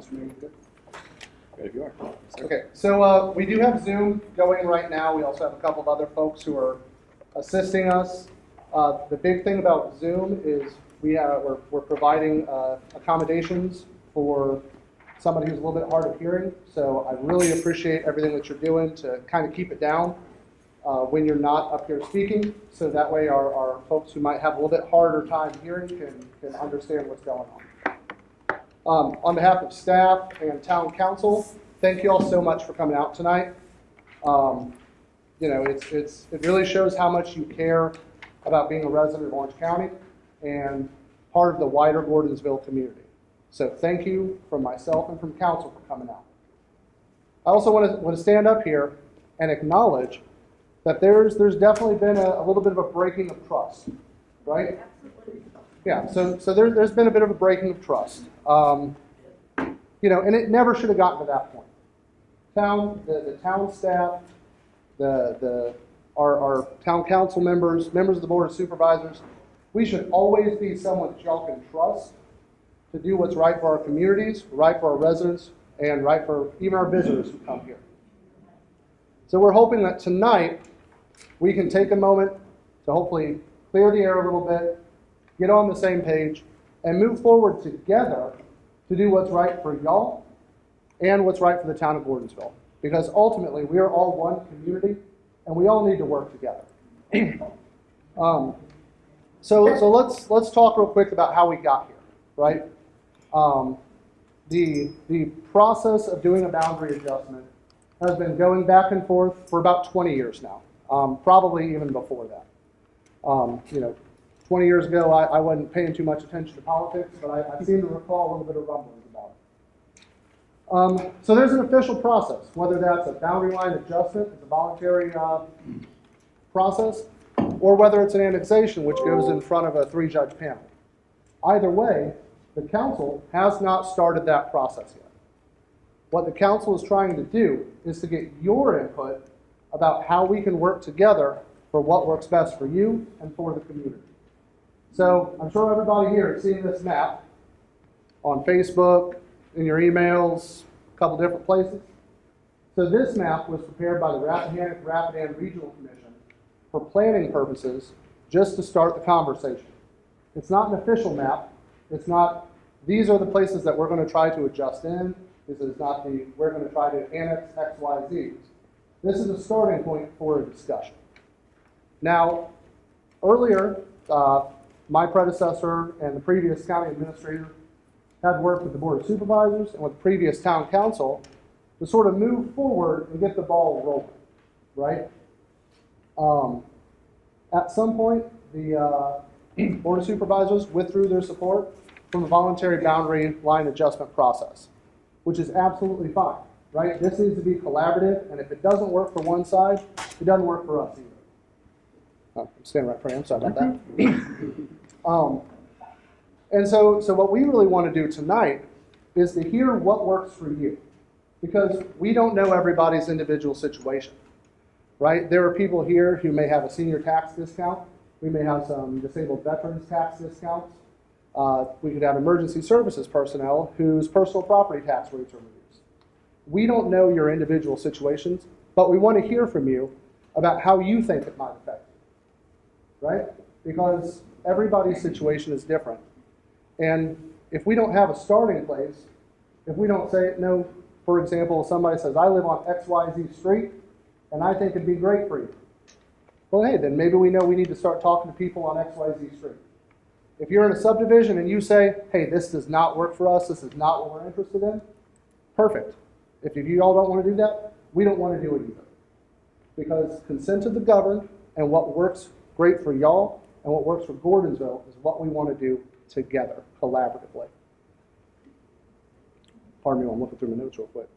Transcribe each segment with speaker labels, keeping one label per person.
Speaker 1: Good if you are. Okay, so we do have Zoom going right now. We also have a couple of other folks who are assisting us. The big thing about Zoom is we're providing accommodations for somebody who's a little bit hard of hearing. So I really appreciate everything that you're doing to kind of keep it down when you're not up here speaking. So that way our folks who might have a little bit harder time hearing can understand what's going on. On behalf of staff and town council, thank you all so much for coming out tonight. It really shows how much you care about being a resident of Orange County and part of the wider Gordonsville community. So thank you from myself and from council for coming out. I also want to stand up here and acknowledge that there's definitely been a little bit of a breaking of trust, right? Yeah, so there's been a bit of a breaking of trust. And it never should have gotten to that point. The town staff, our town council members of the board of supervisors, we should always be someone that y'all can trust to do what's right for our communities, right for our residents, and right for even our visitors who come here. So we're hoping that tonight we can take a moment to hopefully clear the air a little bit, get on the same page, and move forward together to do what's right for y'all and what's right for the town of Gordonsville. Because ultimately, we are all one community, and we all need to work together. So let's talk real quick about how we got here, right? The process of doing a boundary adjustment has been going back and forth for about 20 years now, probably even before that. 20 years ago, I wasn't paying too much attention to politics, but I seem to recall a little bit of rumblings about it. So there's an official process, whether that's a boundary line adjustment, it's a voluntary process, or whether it's an annexation, which goes in front of a 3-judge panel. Either way, the council has not started that process yet. What the council is trying to do is to get your input about how we can work together for what works best for you and for the community. So I'm sure everybody here has seen this map on Facebook, in your emails, a couple different places. So this map was prepared by the Rapidan Regional Commission for planning purposes, just to start the conversation. It's not an official map. It's not, these are the places that we're going to try to adjust in. This is not we're going to try to annex X, Y, Z. This is a starting point for a discussion. Now, earlier, my predecessor and the previous county administrator had worked with the board of supervisors and with the previous town council to sort of move forward and get the ball rolling, right? At some point, the board of supervisors withdrew their support from the voluntary boundary line adjustment process, which is absolutely fine, right? This needs to be collaborative, and if it doesn't work for one side, it doesn't work for us either. Oh, I'm standing right in front of you. I'm sorry about that. And so what we really want to do tonight is to hear what works for you, because we don't know everybody's individual situation, right? There are people here who may have a senior tax discount. We may have some disabled veterans tax discounts. We could have emergency services personnel whose personal property tax rates are reduced. We don't know your individual situations, but we want to hear from you about how you think it might affect you, right? Because everybody's situation is different. And if we don't have a starting place, if we don't say, no, for example, somebody says, I live on XYZ street, and I think it'd be great for you. Well, hey, then maybe we know we need to start talking to people on XYZ street. If you're in a subdivision and you say, hey, this does not work for us, this is not what we're interested in, perfect. If you all don't want to do that, we don't want to do it either. Because consent of the governed and what works great for y'all and what works for Gordonsville is what we want to do together, collaboratively. Pardon me while I'm looking through my notes real quick.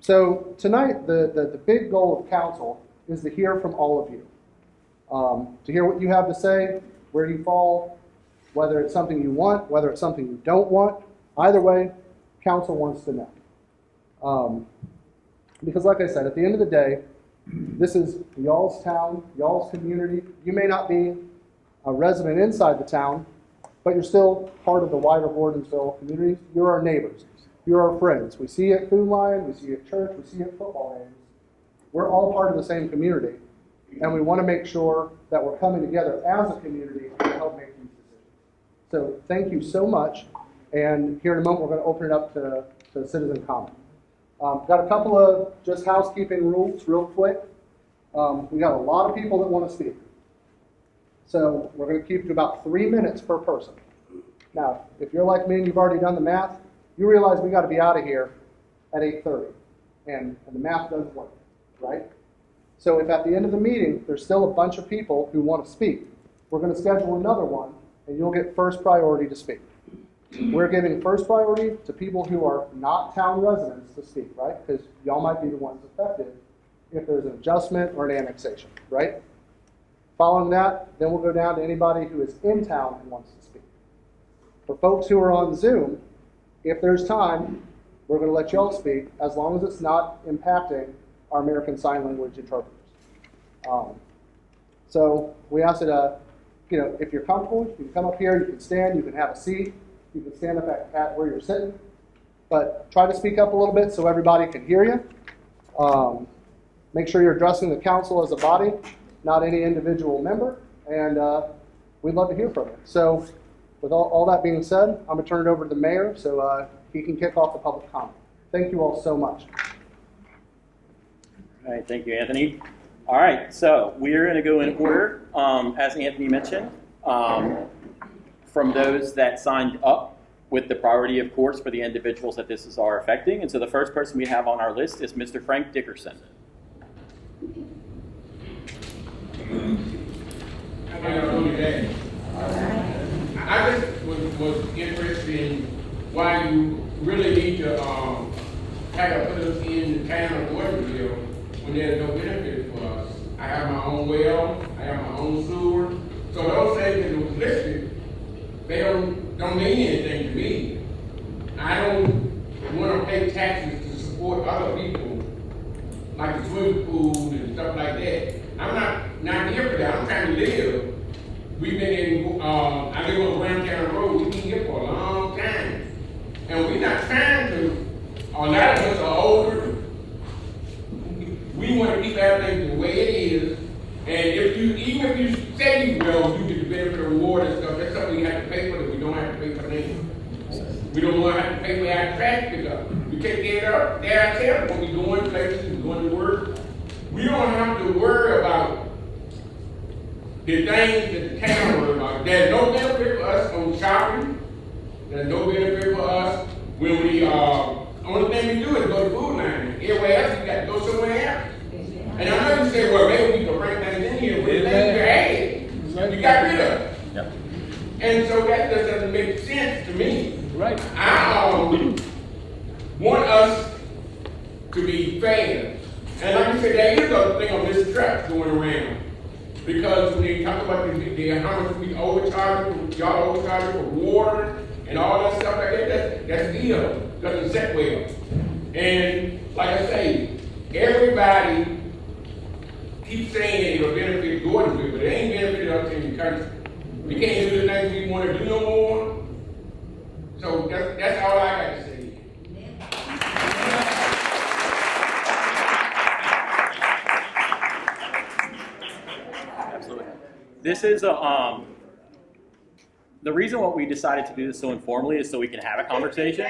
Speaker 1: So tonight, the big goal of council is to hear from all of you. To hear what you have to say, where you fall, whether it's something you want, whether it's something you don't want. Either way, council wants to know. Because like I said, at the end of the day, this is y'all's town, y'all's community. You may not be a resident inside the town, but you're still part of the wider Gordonsville community. You're our neighbors. You're our friends. We see you at Food Line, we see you at church, we see you at football games. We're all part of the same community, and we want to make sure that we're coming together as a community to help make these decisions. So thank you so much, and here in a moment we're going to open it up to citizen comment. Got a couple of just housekeeping rules real quick. We got a lot of people that want to speak. So we're going to keep it to about 3 minutes per person. Now, if you're like me and you've already done the math, you realize we got to be out of here at 8:30, and the math doesn't work, right? So if at the end of the meeting there's still a bunch of people who want to speak, we're going to schedule another one, and you'll get first priority to speak. We're giving first priority to people who are not town residents to speak, right? Because y'all might be the ones affected if there's an adjustment or an annexation, right? Following that, then we'll go down to anybody who is in town and wants to speak. For folks who are on Zoom, if there's time, we're going to let y'all speak as long as it's not impacting our American Sign Language interpreters. So we ask that, if you're comfortable, you can come up here, you can stand, you can have a seat, you can stand up at where you're sitting, but try to speak up a little bit so everybody can hear you. Make sure you're addressing the council as a body, not any individual member, and we'd love to hear from you. So with all that being said, I'm going to turn it over to the mayor so he can kick off the public comment. Thank you all so much.
Speaker 2: All right, thank you, Anthony. All right, so we're going to go in order, as Anthony mentioned, from those that signed up with the priority, of course, for the individuals that this is affecting. And so the first person we have on our list is Mr. Frank Dickerson.
Speaker 3: How y'all doing today? I just was interested in why you really need to have to put us in the town of Gordonsville when there's no benefit for us. I have my own well, I have my own sewer, so those things that was listed, they don't mean anything to me. I don't want to pay taxes to support other people, like the swimming pools and stuff like that. I'm not here for that. I'm trying to live. We've been in, I live on Grand Town Road. We've been here for a long time. And we're not trying to, a lot of us are older. We want to keep everything the way it is. And even if you say you will, you get the benefit of reward and stuff, that's something you have to pay for that we don't have to pay for anything. We don't want to have to pay for our trash pickup. We take care of their ourselves when we go in places, we go to work. We don't have to worry about the things that the town worry about. There's no benefit for us on shopping. There's no benefit for us when we, only thing we do is go to Food Line. Everywhere else, you got to go somewhere else. And I know you say, well, maybe we can bring things in here with things you added. You got rid of it. Yep. And so that just doesn't make sense to me.
Speaker 2: Right.
Speaker 3: I want us to be fair. And like you said, there is a thing on this truck going around. Because when they talk about how much we overcharge, y'all overcharge for water and all that stuff like that, that's ill. Doesn't set well. And like I say, everybody keeps saying it'll benefit Gordonsville, but it ain't benefited us in the country. We can't do the things we want to do no more. So that's all I got to say.
Speaker 2: Absolutely. This is a the reason why we decided to do this so informally is so we can have a conversation.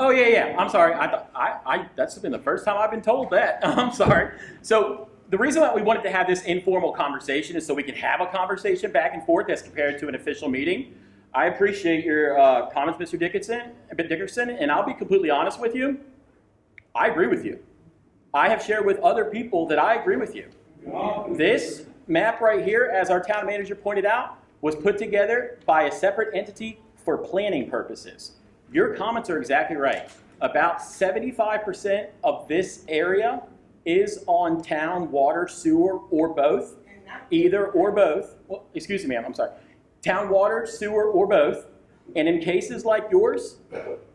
Speaker 2: Oh yeah. I'm sorry. I that's been the first time I've been told that. I'm sorry. So the reason why we wanted to have this informal conversation is so we can have a conversation back and forth as compared to an official meeting. I appreciate your comments, Mr. Dickerson, and I'll be completely honest with you. I agree with you. I have shared with other people that I agree with you. This map right here, as our town manager pointed out, was put together by a separate entity for planning purposes. Your comments are exactly right. About 75% of this area is on town water, sewer, or both. Either or both. Well, excuse me, ma'am, I'm sorry. Town water, sewer, or both. And in cases like yours,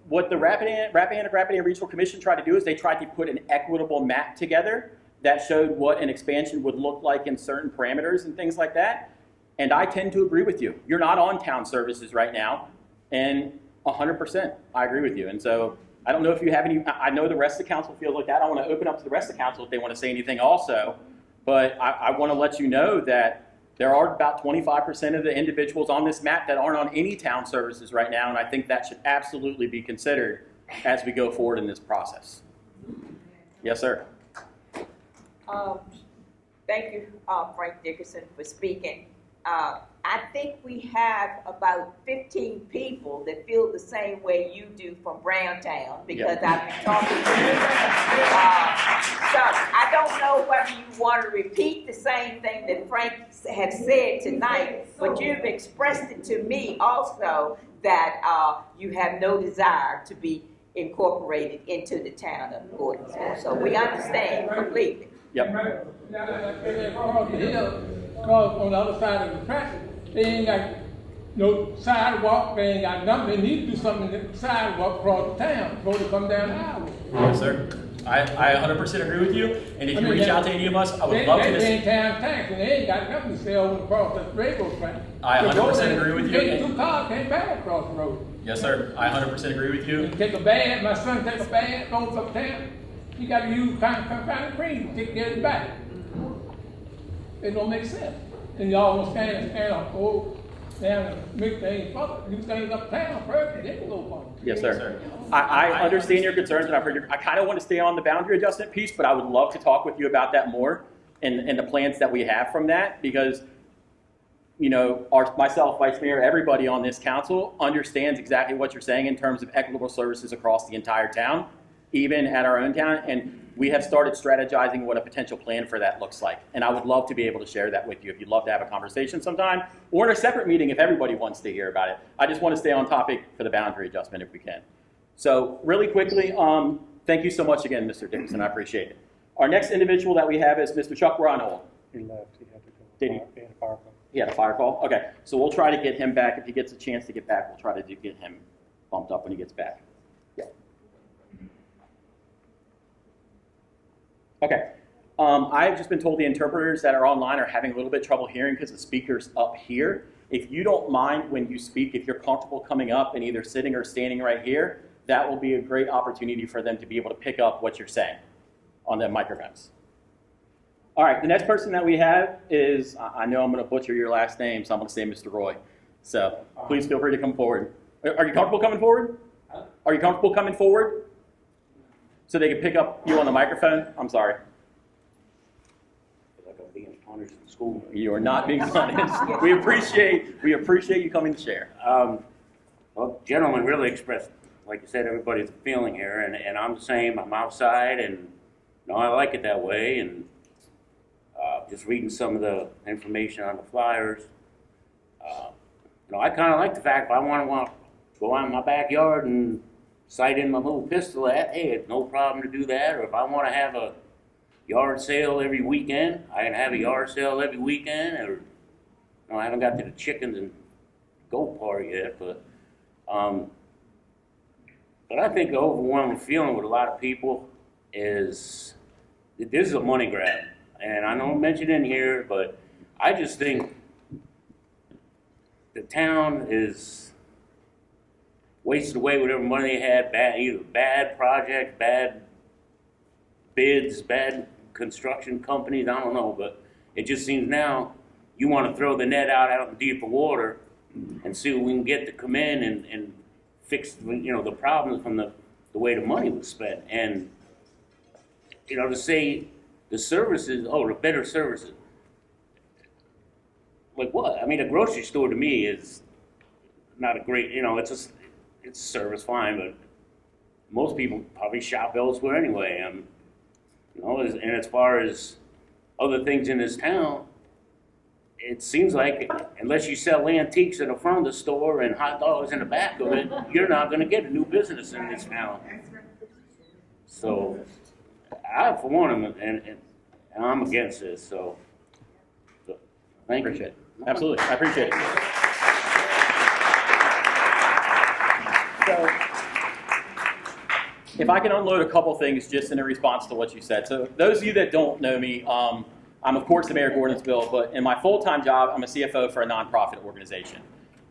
Speaker 2: what the Rappahannock Regional Commission tried to do is they tried to put an equitable map together that showed what an expansion would look like in certain parameters and things like that. And I tend to agree with you. You're not on town services right now, and 100%, I agree with you. And so I don't know if you have any, I know the rest of the council feels like that. I want to open up to the rest of the council if they want to say anything also. But I want to let you know that there are about 25% of the individuals on this map that aren't on any town services right now, and I think that should absolutely be considered as we go forward in this process. Yes, sir.
Speaker 4: Thank you, Frank Dickerson, for speaking. I think we have about 15 people that feel the same way you do from Browntown, because I've been talking to you. So I don't know whether you want to repeat the same thing that Frank had said tonight, but you've expressed it to me also that you have no desire to be incorporated into the town of Gordonsville. So we understand completely.
Speaker 2: Yep.
Speaker 5: Because on the other side of the traffic, they ain't got no sidewalk, they ain't got nothing. They need to do something in the sidewalk across the town before they come down the highway.
Speaker 2: Yes, sir. I 100% agree with you. And if you reach out to any of us, I would love to.
Speaker 5: They ain't town tax, and they ain't got nothing to sell across the railroad track.
Speaker 2: I 100% agree with you.
Speaker 5: Two cars can't pass across the road.
Speaker 2: Yes, sir. I 100% agree with you.
Speaker 5: And take a bath, my son take a bath, goes uptown. He got to use kind of cream to get it back. It don't make sense. And y'all will stand up, oh, down and make things fun. Do things uptown first, and then go fun.
Speaker 2: Yes, sir. I understand your concerns, and I've heard I kind of want to stay on the boundary adjustment piece, but I would love to talk with you about that more and the plans that we have from that, because, you know, myself, Vice Mayor, everybody on this council understands exactly what you're saying in terms of equitable services across the entire town, even at our own town, and we have started strategizing what a potential plan for that looks like. And I would love to be able to share that with you if you'd love to have a conversation sometime, or in a separate meeting if everybody wants to hear about it. I just want to stay on topic for the boundary adjustment if we can. So really quickly, thank you so much again, Mr. Dickinson, I appreciate it. Our next individual that we have is Mr. Chuck Ronhold.
Speaker 6: He left, he had to go.
Speaker 2: Did he?
Speaker 6: He had a fire call.
Speaker 2: He had a fire call? Okay, so we'll try to get him back. If he gets a chance to get back, we'll try to get him bumped up when he gets back. Yeah. Okay. I've just been told the interpreters that are online are having a little bit of trouble hearing because the speaker's up here. If you don't mind when you speak, if you're comfortable coming up and either sitting or standing right here, that will be a great opportunity for them to be able to pick up what you're saying on the microphones. All right, the next person that we have is, I know I'm going to butcher your last name, so I'm going to say Mr. Roy. So please feel free to come forward. Are you comfortable coming forward? Are you comfortable coming forward? So they can pick up you on the microphone? I'm sorry.
Speaker 7: Like I'm being punished in school.
Speaker 2: You are not being punished. We appreciate you coming to share.
Speaker 7: Well, gentlemen really expressed, like you said, everybody's feeling here, and I'm the same. I'm outside, and you know, I like it that way. And just reading some of the information on the flyers, you know, I kind of like the fact if I want to go out in my backyard and sight in my little pistol at, hey, it's no problem to do that. Or if I want to have a yard sale every weekend, I can have a yard sale every weekend. Or you know, I haven't got to the chickens and goat part yet, but I think the overwhelming feeling with a lot of people is that this is a money grab. And I don't mention it in here, but I just think the town is wasted away whatever money they had, either bad projects, bad bids, bad construction companies, I don't know, but it just seems now you want to throw the net out in deeper water and see what we can get to come in and fix, you know, the problems from the way the money was spent. And, you know, to say the services, the better services. Like what? I mean, a grocery store to me is not a great, you know, it's a service fine, but most people probably shop elsewhere anyway. You know, and as far as other things in this town, it seems like unless you sell antiques in the front of the store and hot dogs in the back of it, you're not going to get a new business in this town. So I, for one, and I'm against this, so thank you.
Speaker 2: Appreciate it. Absolutely, I appreciate it. So, if I can unload a couple things just in response to what you said. So, those of you that don't know me, I'm of course the mayor of Gordonsville, but in my full-time job, I'm a CFO for a nonprofit organization.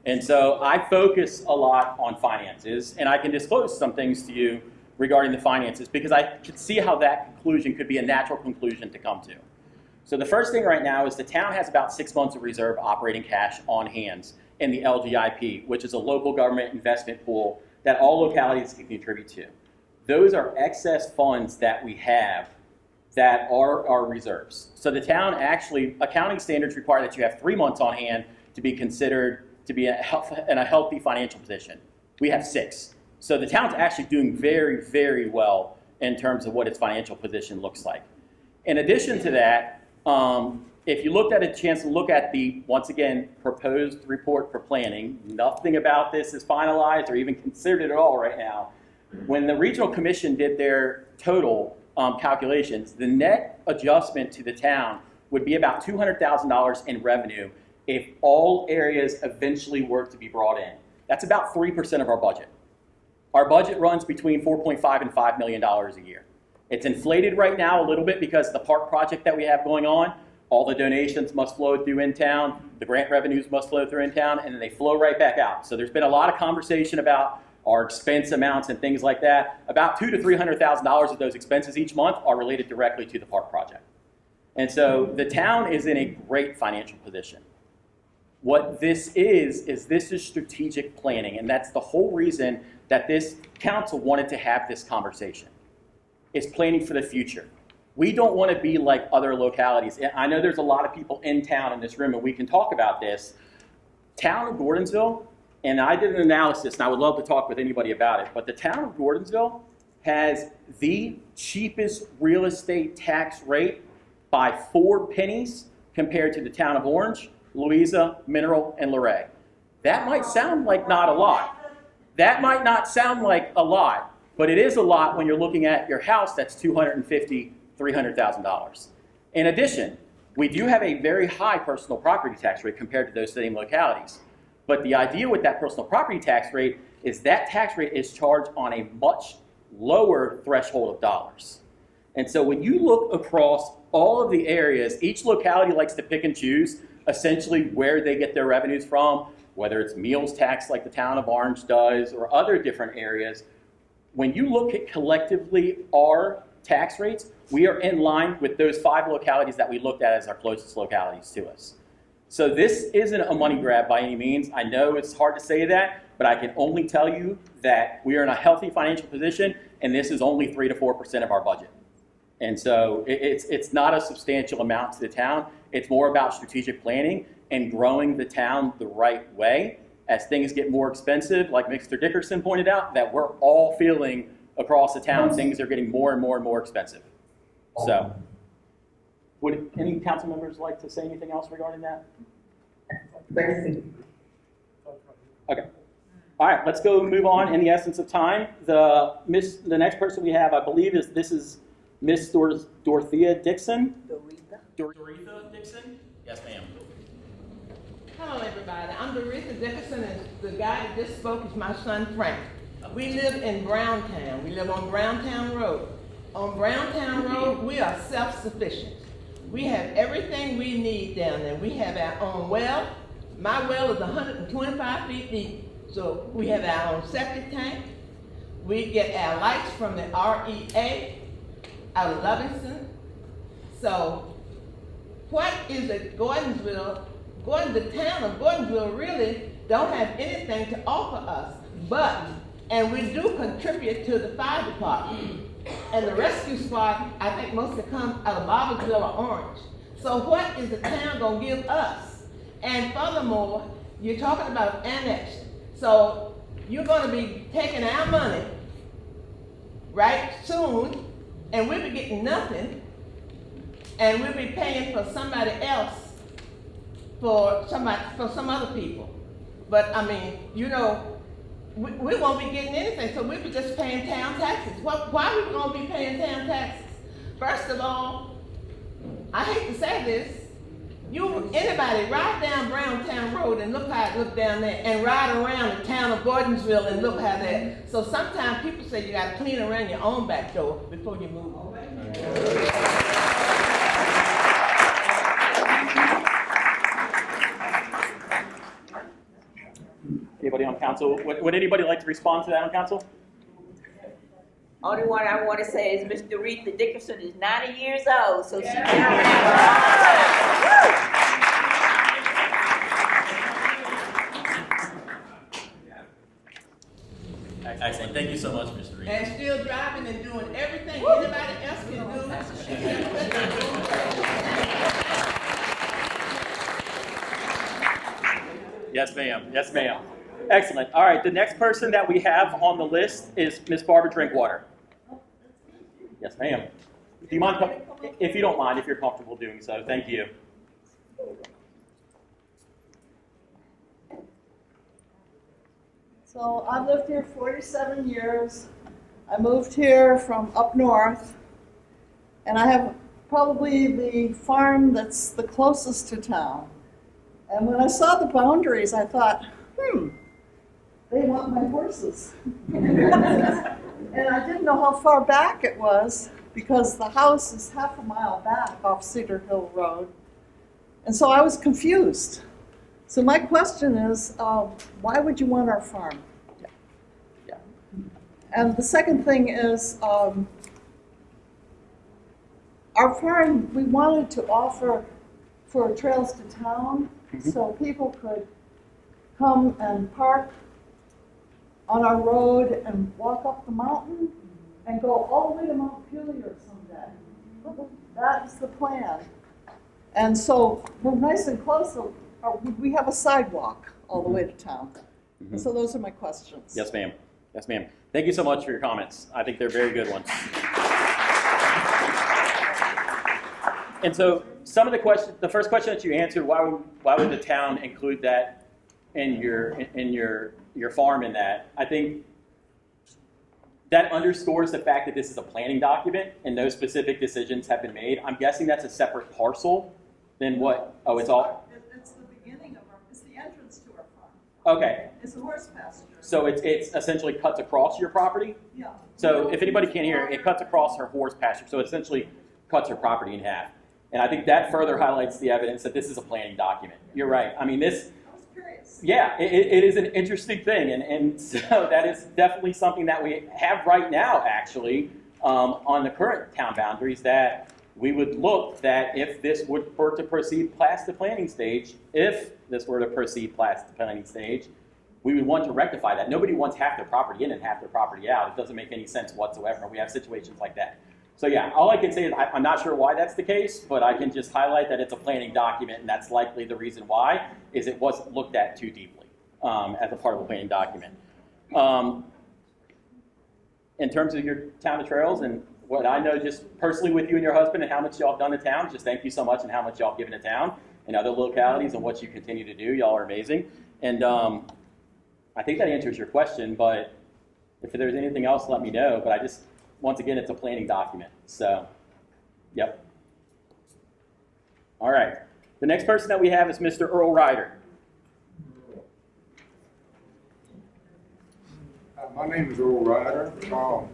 Speaker 2: And so I focus a lot on finances, and I can disclose some things to you regarding the finances because I can see how that conclusion could be a natural conclusion to come to. So the first thing right now is the town has about 6 months of reserve operating cash on hand in the LGIP, which is a local government investment pool that all localities can contribute to. Those are excess funds that we have that are our reserves. So the town actually, accounting standards require that you have 3 months on hand to be considered to be in a healthy financial position. We have 6. So the town's actually doing very, very well in terms of what its financial position looks like. In addition to that, if you looked at a chance to look at the, once again, proposed report for planning, nothing about this is finalized or even considered at all right now. When the regional commission did their total calculations, the net adjustment to the town would be about $200,000 in revenue if all areas eventually were to be brought in. That's about 3% of our budget. Our budget runs between $4.5 and $5 million a year. It's inflated right now a little bit because of the park project that we have going on. All the donations must flow through in town, the grant revenues must flow through in town, and then they flow right back out. So there's been a lot of conversation about our expense amounts and things like that. About $200,000 to $300,000 of those expenses each month are related directly to the park project. And so the town is in a great financial position. What this is this is strategic planning, and that's the whole reason that this council wanted to have this conversation. It's planning for the future. We don't want to be like other localities. I know there's a lot of people in town in this room, and we can talk about this. Town of Gordonsville, and I did an analysis, and I would love to talk with anybody about it, but the town of Gordonsville has the cheapest real estate tax rate by 4 pennies compared to the town of Orange, Louisa, Mineral, and Luray. That might sound like not a lot. That might not sound like a lot, but it is a lot when you're looking at your house that's $250,000, $300,000. In addition, we do have a very high personal property tax rate compared to those same localities. But the idea with that personal property tax rate is that tax rate is charged on a much lower threshold of dollars. And so when you look across all of the areas, each locality likes to pick and choose essentially where they get their revenues from, whether it's meals tax like the town of Orange does or other different areas. When you look at collectively our tax rates, we are in line with those 5 localities that we looked at as our closest localities to us. So this isn't a money grab by any means. I know it's hard to say that, but I can only tell you that we are in a healthy financial position, and this is only 3 to 4% of our budget. And so it's not a substantial amount to the town. It's more about strategic planning and growing the town the right way. As things get more expensive, like Mr. Dickerson pointed out, that we're all feeling across the town, things are getting more and more and more expensive. So, would any council members like to say anything else regarding that? Okay. All right, let's go move on in the essence of time. The next person we have, I believe, is Miss Dorothea Dixon. Doretha Dixon? Yes, ma'am.
Speaker 8: Hello, everybody. I'm Doretha Dickerson, and the guy that just spoke is my son, Frank. We live in Browntown. We live on Browntown Road. On Browntown Road, we are self-sufficient. We have everything we need down there. We have our own well. My well is 125 feet deep, so we have our own septic tank. We get our lights from the REA out of Livingston. So, what is it, Gordonsville? The town of Gordonsville really don't have anything to offer us, and we do contribute to the fire department. And the rescue squad, I think mostly comes out of Barbersville or Orange. So what is the town gonna give us? And furthermore, you're talking about annexing. So you're gonna be taking our money right soon, and we'll be getting nothing, and we'll be paying for somebody else, for some other people. But I mean, you know, we won't be getting anything, so we'll be just paying town taxes. Why are we gonna be paying town taxes? First of all, I hate to say this, anybody ride down Browntown Road and look how it looks down there, and ride around the town of Gordonsville and look how that. So sometimes people say you gotta clean around your own back door before you move.
Speaker 2: council. Would anybody like to respond to that on council?
Speaker 4: Only one I want to say is Miss Doretha Dickerson is 90 years old, so she's been around.
Speaker 2: Excellent. Thank you so much, Mr. Reed.
Speaker 8: And still driving and doing everything anybody else can do.
Speaker 2: Yes, ma'am. Yes, ma'am. Excellent. All right. The next person that we have on the list is Miss Barbara Drinkwater. Yes, ma'am. Do you mind, if you don't mind, if you're comfortable doing so? Thank you.
Speaker 9: So I've lived here 47 years. I moved here from up north, and I have probably the farm that's the closest to town. And when I saw the boundaries, I thought, they want my horses. And I didn't know how far back it was because the house is half a mile back off Cedar Hill Road. And so I was confused. So my question is, why would you want our farm?
Speaker 2: Yeah.
Speaker 9: And the second thing is, our farm, we wanted to offer for trails to town, so people could come and park on our road and walk up the mountain and go all the way to Mount Pelier someday. That's the plan. And so we're nice and close. So we have a sidewalk all the way to town. So those are my questions.
Speaker 2: Yes, ma'am. Yes, ma'am. Thank you so much for your comments. I think they're very good ones. And so some of the questions, the first question that you answered, why would the town include that in your farm in that? I think that underscores the fact that this is a planning document and no specific decisions have been made. I'm guessing that's a separate parcel than what, it's all?
Speaker 9: It's the beginning of it's the entrance to our farm.
Speaker 2: Okay.
Speaker 9: It's a horse pasture.
Speaker 2: So it's essentially cuts across your property?
Speaker 9: Yeah.
Speaker 2: So if anybody can't hear, it cuts across her horse pasture. So it essentially cuts her property in half. And I think that further highlights the evidence that this is a planning document. You're right. I mean, this,
Speaker 9: I was curious.
Speaker 2: yeah, it is an interesting thing. And so that is definitely something that we have right now, actually, on the current town boundaries, that we would look that if this were to proceed past the planning stage, we would want to rectify that. Nobody wants half their property in and half their property out. It doesn't make any sense whatsoever. We have situations like that. So yeah, all I can say is I'm not sure why that's the case, but I can just highlight that it's a planning document, and that's likely the reason why, is it wasn't looked at too deeply as a part of the planning document. In terms of your town of trails and what I know just personally with you and your husband and how much y'all have done to town, just thank you so much and how much y'all have given to town and other localities and what you continue to do. Y'all are amazing. And I think that answers your question, but if there's anything else, let me know. But once again, it's a planning document. So, yep. All right. The next person that we have is Mr. Earl Ryder.
Speaker 10: My name is Earl Ryder. I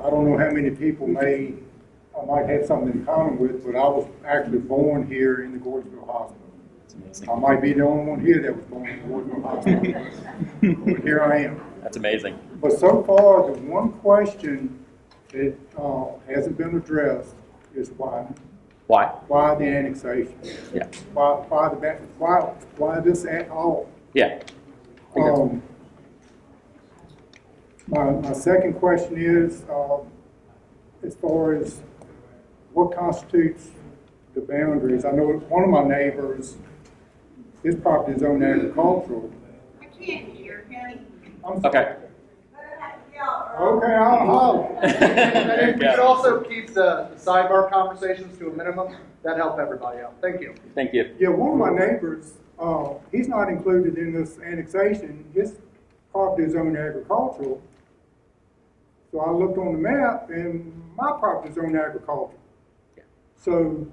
Speaker 10: don't know how many people I might have something in common with, but I was actually born here in the Gordonsville Hospital. I might be the only one here that was born in the Gordonsville Hospital, but here I am.
Speaker 2: That's amazing.
Speaker 10: But so far, the one question that hasn't been addressed is why.
Speaker 2: Why?
Speaker 10: Why the annexation?
Speaker 2: Yeah.
Speaker 10: Why this at all?
Speaker 2: Yeah.
Speaker 10: My second question is, as far as what constitutes the boundaries. I know one of my neighbors, his property is owned agricultural.
Speaker 4: I can't hear, Kenny.
Speaker 2: Okay.
Speaker 10: Okay, I'll holler.
Speaker 1: And if we could also keep the sidebar conversations to a minimum, that'd help everybody out. Thank you.
Speaker 2: Thank you.
Speaker 10: Yeah, one of my neighbors, he's not included in this annexation. His property is owned agricultural. So I looked on the map, and my property is owned agricultural. So,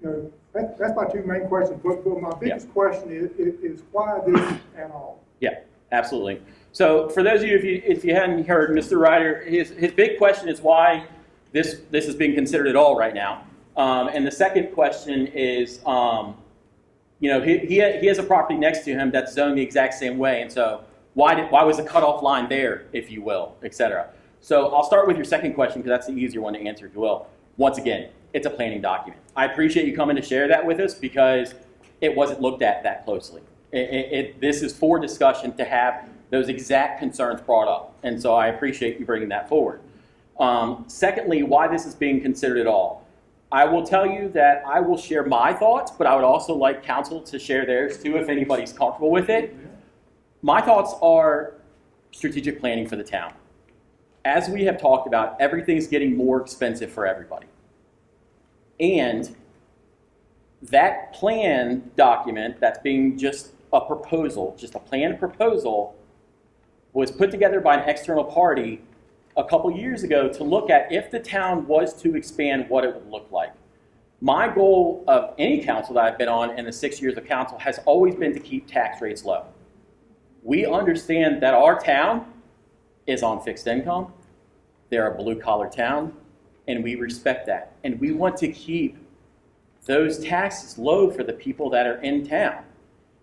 Speaker 10: that's my two main questions. But my biggest question is why this at all?
Speaker 2: Yeah, absolutely. So for those of you, if you hadn't heard, Mr. Ryder, his big question is why this is being considered at all right now. And the second question is You know, he has a property next to him that's zoned the exact same way, and so why was the cutoff line there, if you will, et cetera. So I'll start with your second question because that's the easier one to answer, if you will. Once again, it's a planning document. I appreciate you coming to share that with us because it wasn't looked at that closely. This is for discussion to have those exact concerns brought up, and so I appreciate you bringing that forward. Secondly, why this is being considered at all. I will tell you that I will share my thoughts, but I would also like council to share theirs too if anybody's comfortable with it. My thoughts are strategic planning for the town. As we have talked about, everything's getting more expensive for everybody. And that plan document that's being just a proposal, just a planned proposal, was put together by an external party a couple years ago to look at if the town was to expand, what it would look like. My goal of any council that I've been on in the 6 years of council has always been to keep tax rates low. We understand that our town is on fixed income. They're a blue-collar town, and we respect that. And we want to keep those taxes low for the people that are in town.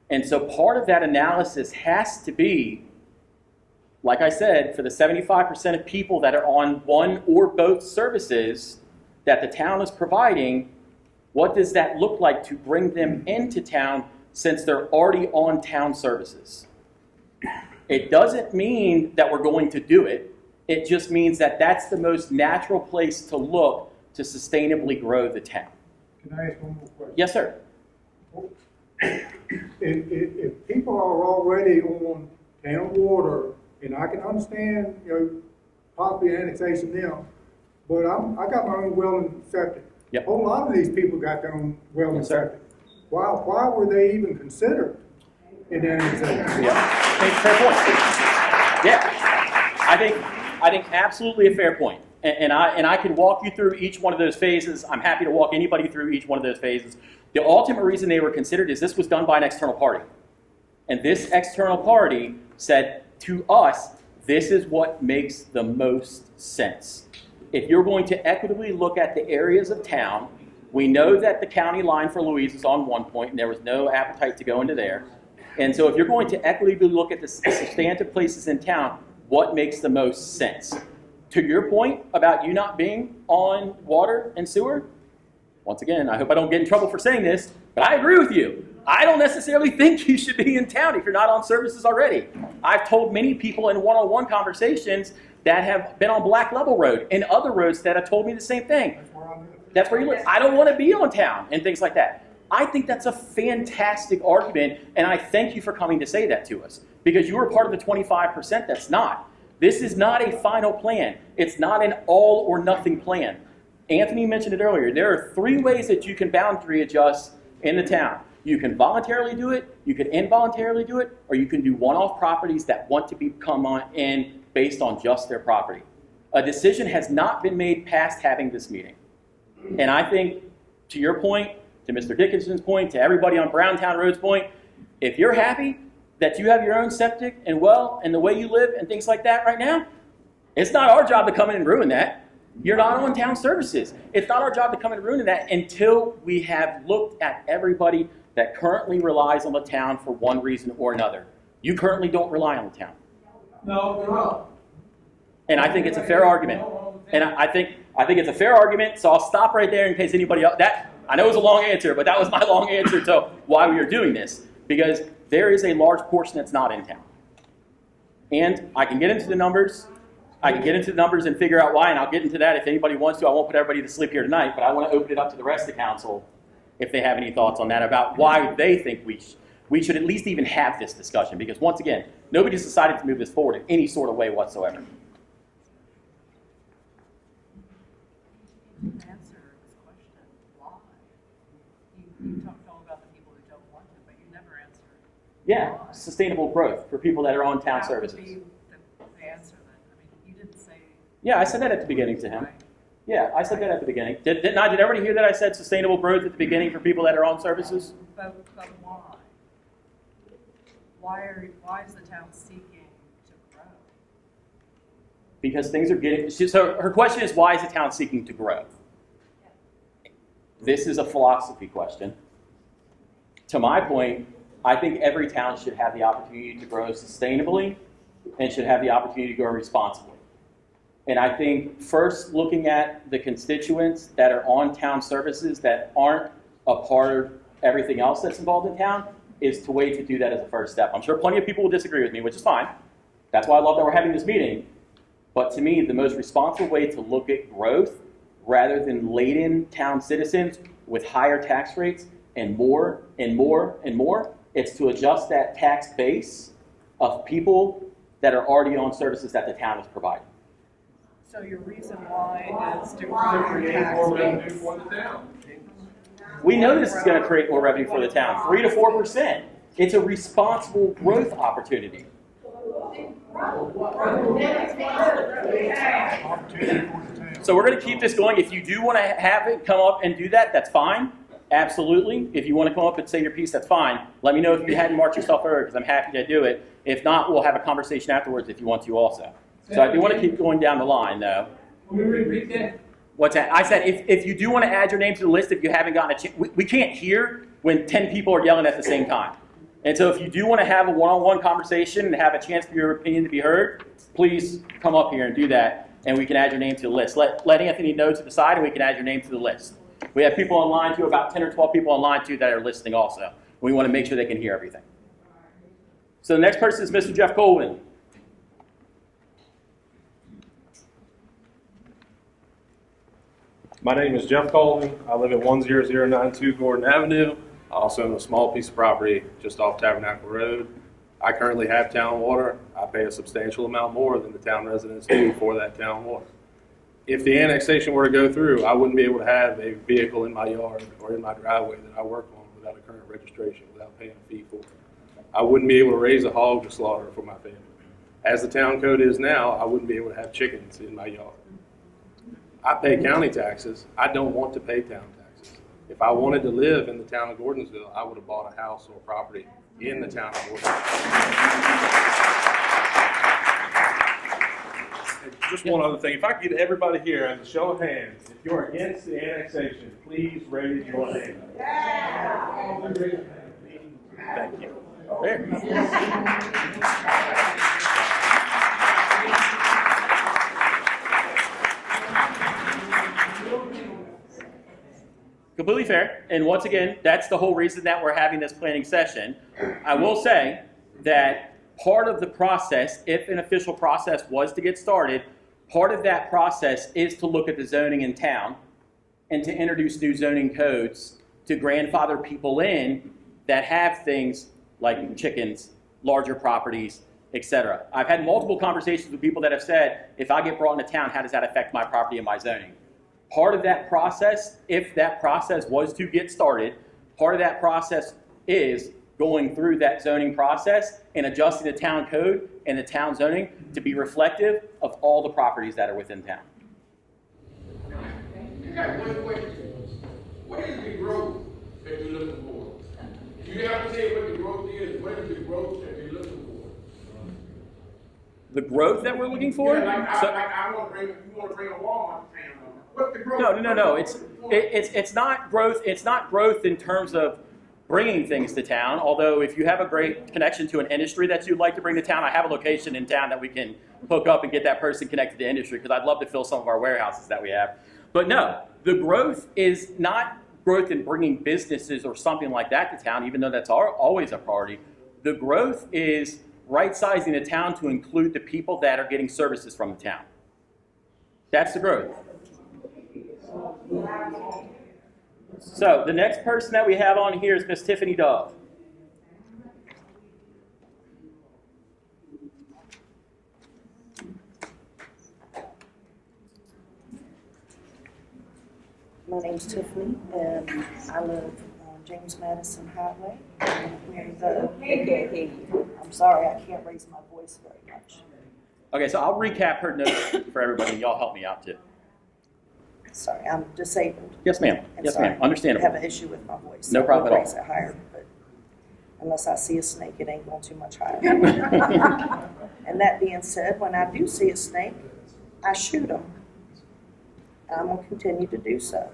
Speaker 2: And so part of that analysis has to be, like I said, for the 75% of people that are on one or both services that the town is providing, what does that look like to bring them into town since they're already on town services? It doesn't mean that we're going to do it. It just means that that's the most natural place to look to sustainably grow the town.
Speaker 10: Can I ask one more question?
Speaker 2: Yes, sir.
Speaker 10: If people are already on town water, and I can understand, possibly annexation now, but I got my own well and septic.
Speaker 2: Yep.
Speaker 10: A whole lot of these people got their own well and
Speaker 2: Yes, sir.
Speaker 10: septic. Why were they even considered in annexation?
Speaker 2: Yeah, fair point. Yeah, I think absolutely a fair point. And I can walk you through each one of those phases. I'm happy to walk anybody through each one of those phases. The ultimate reason they were considered is this was done by an external party. And this external party said to us, this is what makes the most sense. If you're going to equitably look at the areas of town, we know that the county line for Louise is on one point, and there was no appetite to go into there. And so if you're going to equitably look at the substantive places in town, what makes the most sense? To your point about you not being on water and sewer, once again, I hope I don't get in trouble for saying this, but I agree with you. I don't necessarily think you should be in town if you're not on services already. I've told many people in one-on-one conversations that have been on Black Level Road and other roads that have told me the same thing. That's where you live. I don't want to be on town and things like that. I think that's a fantastic argument, and I thank you for coming to say that to us because you were part of the 25% that's not. This is not a final plan. It's not an all or nothing plan. Anthony mentioned it earlier. There are 3 ways that you can boundary adjust in the town. You can voluntarily do it, you can involuntarily do it, or you can do one-off properties that want to become in based on just their property. A decision has not been made past having this meeting. And I think, to your point, to Mr. Dickinson's point, to everybody on Browntown Road's point, if you're happy that you have your own septic and well and the way you live and things like that right now, it's not our job to come in and ruin that. You're not on town services. It's not our job to come in and ruin that until we have looked at everybody that currently relies on the town for one reason or another. You currently don't rely on the town.
Speaker 5: No, you're wrong.
Speaker 2: And I think it's a fair argument. And I think it's a fair argument, so I'll stop right there in case anybody else, I know it was a long answer, but that was my long answer to why we are doing this. Because there is a large portion that's not in town. And I can get into the numbers. I can get into the numbers and figure out why, and I'll get into that if anybody wants to. I won't put everybody to sleep here tonight, but I want to open it up to the rest of the council if they have any thoughts on that about why they think we should at least even have this discussion. Because once again, nobody's decided to move this forward in any sort of way whatsoever.
Speaker 11: You didn't answer this question. Why? You talked all about the people who don't want it, but you never answered.
Speaker 2: Yeah,
Speaker 11: why.
Speaker 2: sustainable growth for people that are on town
Speaker 11: That
Speaker 2: services.
Speaker 11: would be the answer then. I mean, you didn't say.
Speaker 2: Yeah, I said that at the beginning to him.
Speaker 11: Right.
Speaker 2: Yeah, I said that at the beginning. Did everybody hear that I said sustainable growth at the beginning for people that are on services?
Speaker 11: But why? Why is the town seeking to grow?
Speaker 2: Because things are getting, so her question is, why is the town seeking to grow? This is a philosophy question. to my point, I think every town should have the opportunity to grow sustainably and should have the opportunity to grow responsibly. And I think first looking at the constituents that are on town services that aren't a part of everything else that's involved in town is the way to do that as a first step. I'm sure plenty of people will disagree with me, which is fine. That's why I love that we're having this meeting. But to me, the most responsible way to look at growth rather than laden town citizens with higher tax rates and more and more and more, it's to adjust that tax base of people that are already on services that the town is providing.
Speaker 11: So your reason why is to grow your tax base.
Speaker 3: For the town.
Speaker 2: We know this is going to create more revenue for the town, 3 to 4%. It's a responsible growth opportunity. So we're going to keep this going. If you do want to have it come up and do that, that's fine. Absolutely. If you want to come up and say your piece, that's fine. Let me know if you hadn't marked yourself earlier, because I'm happy to do it. If not, we'll have a conversation afterwards if you want to also. So I do want to keep going down the line, though.
Speaker 5: Will you repeat that?
Speaker 2: What's that? I said if you do want to add your name to the list, if you haven't gotten a chance, we can't hear when 10 people are yelling at the same time. And so if you do want to have a one-on-one conversation and have a chance for your opinion to be heard, please come up here and do that, and we can add your name to the list. Let Anthony know to the side, and we can add your name to the list. We have people online, too, about 10 or 12 people online, too, that are listening also. We want to make sure they can hear everything. So the next person is Mr. Jeff Colvin.
Speaker 12: My name is Jeff Colvin. I live at 10092 Gordon Avenue. I also own a small piece of property just off Tabernacle Road. I currently have town water. I pay a substantial amount more than the town residents do for that town water. If the annexation were to go through, I wouldn't be able to have a vehicle in my yard or in my driveway that I work on without a current registration, without paying a fee for it. I wouldn't be able to raise a hog to slaughter for my family. As the town code is now, I wouldn't be able to have chickens in my yard. I pay county taxes. I don't want to pay town taxes. If I wanted to live in the town of Gordonsville, I would have bought a house or property in the town of Gordonsville. Just one other thing. If I could get everybody here as a show of hands, if you're against the annexation, please raise your hand. Thank you.
Speaker 2: Completely fair. And once again, that's the whole reason that we're having this planning session. I will say that part of the process, if an official process was to get started, part of that process is to look at the zoning in town and to introduce new zoning codes to grandfather people in that have things like chickens, larger properties, etc. I've had multiple conversations with people that have said, if I get brought into town, how does that affect my property and my zoning? Part of that process, if that process was to get started, part of that process is going through that zoning process and adjusting the town code and the town zoning to be reflective of all the properties that are within town.
Speaker 3: You got one question. What is the growth that you're looking for? You have to say what the growth is. What is the growth that you're looking for?
Speaker 2: The growth that we're looking for?
Speaker 3: Yeah, I want to bring, you want to bring a Walmart to town. What's the growth?
Speaker 2: No. It's not growth. It's not growth in terms of bringing things to town. Although if you have a great connection to an industry that you'd like to bring to town, I have a location in town that we can hook up and get that person connected to industry, because I'd love to fill some of our warehouses that we have. But no, the growth is not growth in bringing businesses or something like that to town, even though that's always a priority. The growth is right-sizing the town to include the people that are getting services from the town. That's the growth. So the next person that we have on here is Miss Tiffany Dove.
Speaker 13: My name's Tiffany, and I live on James Madison Highway. I'm sorry, I can't raise my voice very much.
Speaker 2: Okay, so I'll recap her notes for everybody, and y'all help me out too.
Speaker 13: Sorry, I'm disabled.
Speaker 2: Yes, ma'am. Yes, ma'am. Understandable.
Speaker 13: I have an issue with my voice.
Speaker 2: No problem at all.
Speaker 13: Raise it higher, but unless I see a snake, it ain't going too much higher. And that being said, when I do see a snake, I shoot them. And I'm going to continue to do so.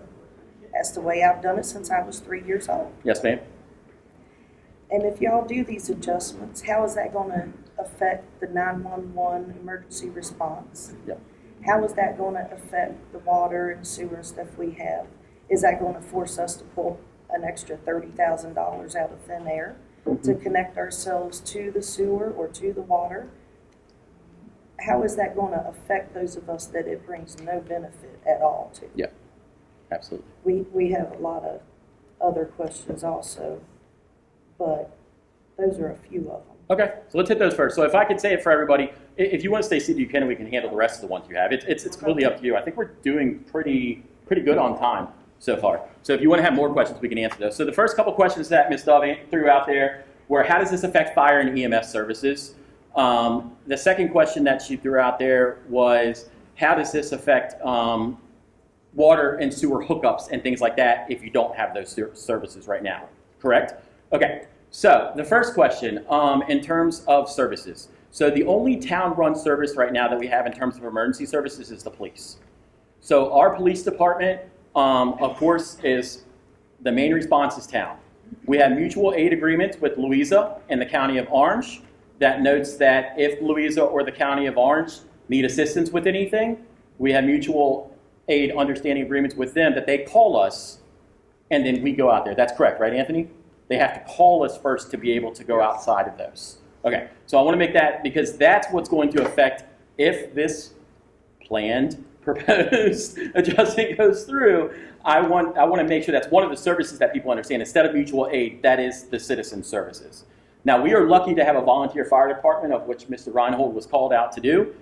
Speaker 13: That's the way I've done it since I was 3 years old.
Speaker 2: Yes, ma'am.
Speaker 13: And if y'all do these adjustments, how is that gonna affect the 911 emergency response?
Speaker 2: Yep.
Speaker 13: How is that gonna affect the water and sewer stuff we have? Is that gonna force us to pull an extra $30,000 out of thin air to connect ourselves to the sewer or to the water? How is that gonna affect those of us that it brings no benefit at all to?
Speaker 2: Yeah, absolutely.
Speaker 13: We have a lot of other questions also, but those are a few of them.
Speaker 2: Okay, so let's hit those first. So if I could say it for everybody, if you want to stay seated, you can, and we can handle the rest of the ones you have. It's completely up to you. I think we're doing pretty good on time so far. So if you want to have more questions, we can answer those. So the first couple questions that Ms. Dove threw out there were, how does this affect fire and EMS services? The second question that she threw out there was, how does this affect water and sewer hookups and things like that if you don't have those services right now? Correct? Okay. So the first question, in terms of services. So the only town-run service right now that we have in terms of emergency services is the police. So our police department, of course, is the main response is town. We have mutual aid agreements with Louisa and the County of Orange that notes that if Louisa or the County of Orange need assistance with anything, we have mutual aid understanding agreements with them that they call us and then we go out there. That's correct, right, Anthony? They have to call us first to be able to go outside of those. Okay, so I want to make that, because that's what's going to affect if this planned, proposed adjustment goes through. I want to make sure that's one of the services that people understand. Instead of mutual aid, that is the citizen services. Now, we are lucky to have a volunteer fire department, of which Mr. Reinhold was called out to do,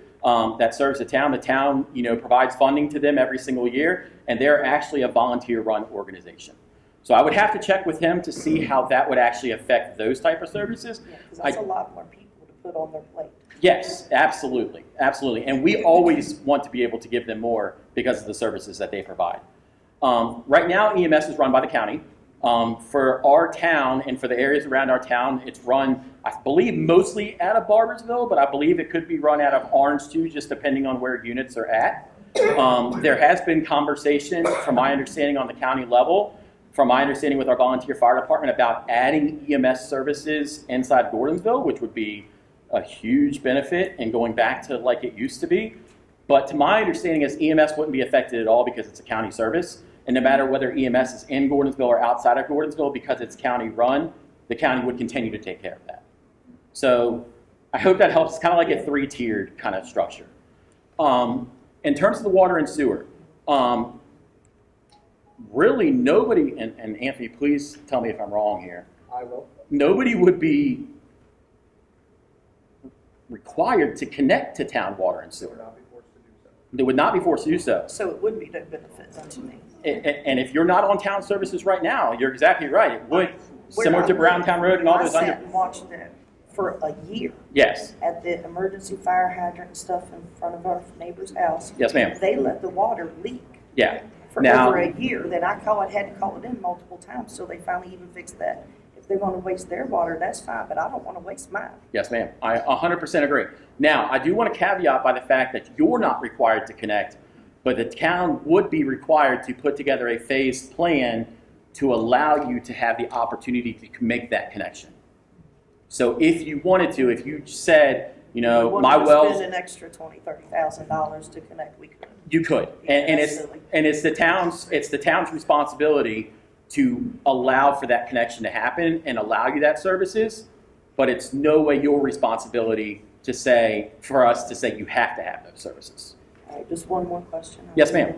Speaker 2: that serves the town. The town, provides funding to them every single year, and they're actually a volunteer-run organization. So I would have to check with him to see how that would actually affect those type of services.
Speaker 13: Yeah, because that's a lot more people to put on their plate.
Speaker 2: Yes, absolutely, absolutely. And we always want to be able to give them more because of the services that they provide. Right now, EMS is run by the county. For our town and for the areas around our town, it's run, I believe, mostly out of Barbersville, but I believe it could be run out of Orange too, just depending on where units are at. There has been conversation, from my understanding, on the county level, from my understanding with our volunteer fire department, about adding EMS services inside Gordonsville, which would be a huge benefit and going back to like it used to be. But to my understanding is EMS wouldn't be affected at all because it's a county service. And no matter whether EMS is in Gordonsville or outside of Gordonsville, because it's county run, the county would continue to take care of that. So I hope that helps. It's kind of like a 3-tiered kind of structure. In terms of the water and sewer, really nobody, and Anthony, please tell me if I'm wrong here.
Speaker 1: I will.
Speaker 2: Nobody would be required to connect to town water and sewer. They would not be forced to do so.
Speaker 13: So it would be no benefit unto me.
Speaker 2: And if you're not on town services right now, you're exactly right. It would,
Speaker 13: We're
Speaker 2: similar
Speaker 13: not-
Speaker 2: to Browntown Road and all
Speaker 13: I
Speaker 2: those
Speaker 13: sat
Speaker 2: under.
Speaker 13: and watched that for a year
Speaker 2: Yes,
Speaker 13: at the emergency fire hydrant stuff in front of our neighbor's house.
Speaker 2: yes, ma'am.
Speaker 13: They let the water leak
Speaker 2: Yeah.
Speaker 13: for
Speaker 2: Now-
Speaker 13: over a year. Then I had to call it in multiple times, so they finally even fixed that. If they're gonna waste their water, that's fine, but I don't wanna waste mine.
Speaker 2: Yes, ma'am. I 100% agree. Now, I do want to caveat by the fact that you're not required to connect, but the town would be required to put together a phased plan to allow you to have the opportunity to make that connection. So if you wanted to, if you said, my wells,
Speaker 13: Spend an extra $20,000-$30,000 to connect, we could.
Speaker 2: you could. And
Speaker 13: That's
Speaker 2: it's
Speaker 13: silly.
Speaker 2: and it's the town's responsibility to allow for that connection to happen and allow you that services, but it's no way your responsibility for us to say you have to have those services.
Speaker 13: All right, just one more question.
Speaker 2: Yes, ma'am.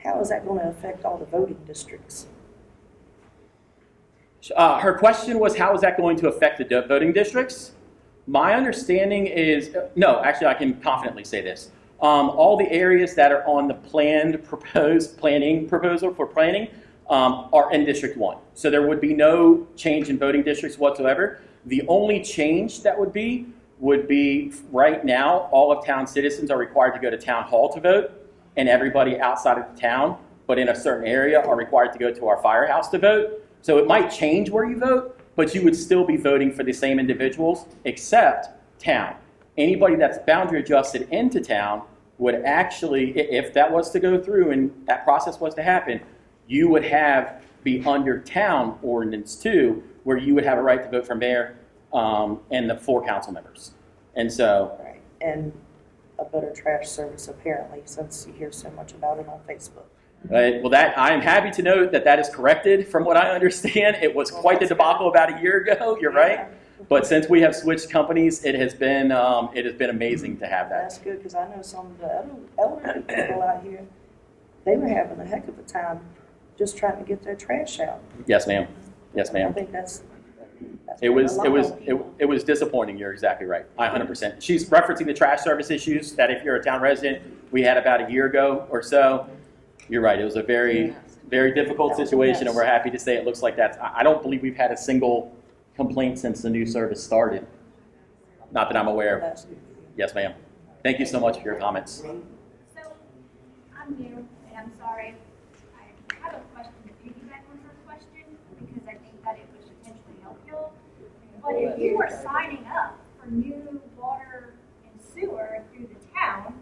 Speaker 13: How is that gonna affect all the voting districts?
Speaker 2: Her question was, how is that going to affect the voting districts? My understanding is, no, actually I can confidently say this. All the areas that are on the planning proposal for planning are in District 1. So there would be no change in voting districts whatsoever. The only change that would be right now, all of town citizens are required to go to town hall to vote, and everybody outside of the town, but in a certain area, are required to go to our firehouse to vote. So it might change where you vote, but you would still be voting for the same individuals, except town. Anybody that's boundary adjusted into town would actually, if that was to go through and that process was to happen, you would be under town ordinance 2, where you would have a right to vote for mayor and the 4 council members. And so,
Speaker 13: Right, and a better trash service apparently, since you hear so much about it on Facebook.
Speaker 2: well, that I am happy to note that that is corrected from what I understand. It was quite the debacle about a year ago, you're right. But since we have switched companies, it has been amazing to have that.
Speaker 13: That's good, because I know some of the elderly people out here, they were having a heck of a time just trying to get their trash out.
Speaker 2: Yes, ma'am. Yes,
Speaker 13: I
Speaker 2: ma'am.
Speaker 13: think that's
Speaker 2: It was
Speaker 13: a lot of people.
Speaker 2: it was disappointing. You're exactly right. 100%. She's referencing the trash service issues that if you're a town resident, we had about a year ago or so. You're right. It was a very difficult situation, and we're happy to say it looks like that. I don't believe we've had a single complaint since the new service started. Not that I'm aware of.
Speaker 13: That's good.
Speaker 2: Yes, ma'am. Thank you so much for your comments.
Speaker 14: So, I'm new, and I'm sorry. I have a question to piggyback on her question, because I think that it would potentially help y'all. But if you are signing up for new water and sewer through the town,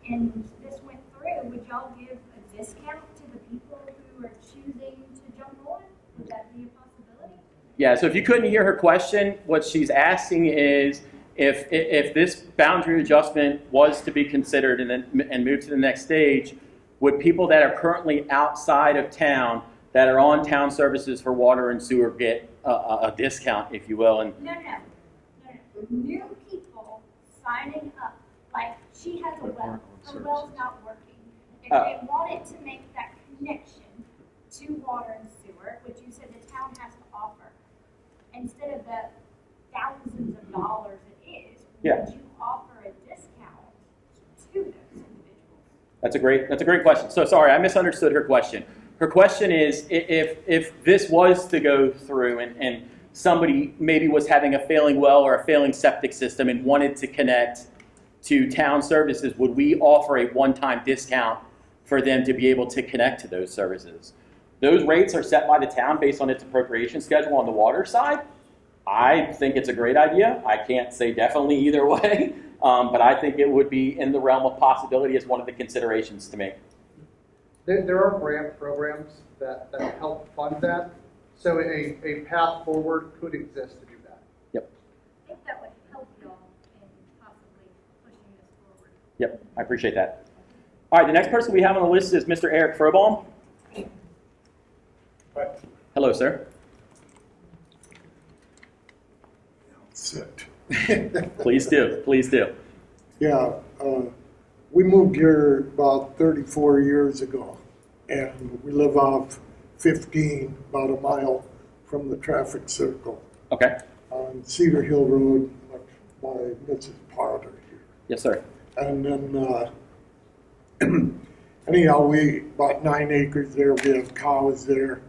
Speaker 14: and this went through, would y'all give a discount to the people who are choosing to jump on? Would that be a possibility?
Speaker 2: Yeah, so if you couldn't hear her question, what she's asking is if this boundary adjustment was to be considered and moved to the next stage, would people that are currently outside of town that are on town services for water and sewer get a discount, if you will? And
Speaker 14: No. New people signing up, like she has a well, her well's not working. If they wanted to make that connection to water and sewer, which you said the town has to offer, instead of the thousands of dollars it is, would you offer a discount to those individuals?
Speaker 2: That's a great question. So sorry, I misunderstood her question. Her question is if this was to go through and somebody maybe was having a failing well or a failing septic system and wanted to connect to town services, would we offer a one-time discount for them to be able to connect to those services? Those rates are set by the town based on its appropriation schedule on the water side. I think it's a great idea. I can't say definitely either way, but I think it would be in the realm of possibility as one of the considerations to make.
Speaker 1: There are grant programs that help fund that, so a path forward could exist to do that.
Speaker 2: Yep.
Speaker 14: I think that would help y'all in possibly pushing this forward.
Speaker 2: Yep, I appreciate that. All right, the next person we have on the list is Mr. Eric Frobaum. Hello, sir.
Speaker 15: Sit.
Speaker 2: Please do, please do.
Speaker 15: Yeah, we moved here about 34 years ago, and we live off 15, about a mile from the traffic circle.
Speaker 2: Okay.
Speaker 15: On Cedar Hill Road, by Mrs. Potter here.
Speaker 2: Yes, sir.
Speaker 15: And then, anyhow, we bought 9 acres there. We have cows there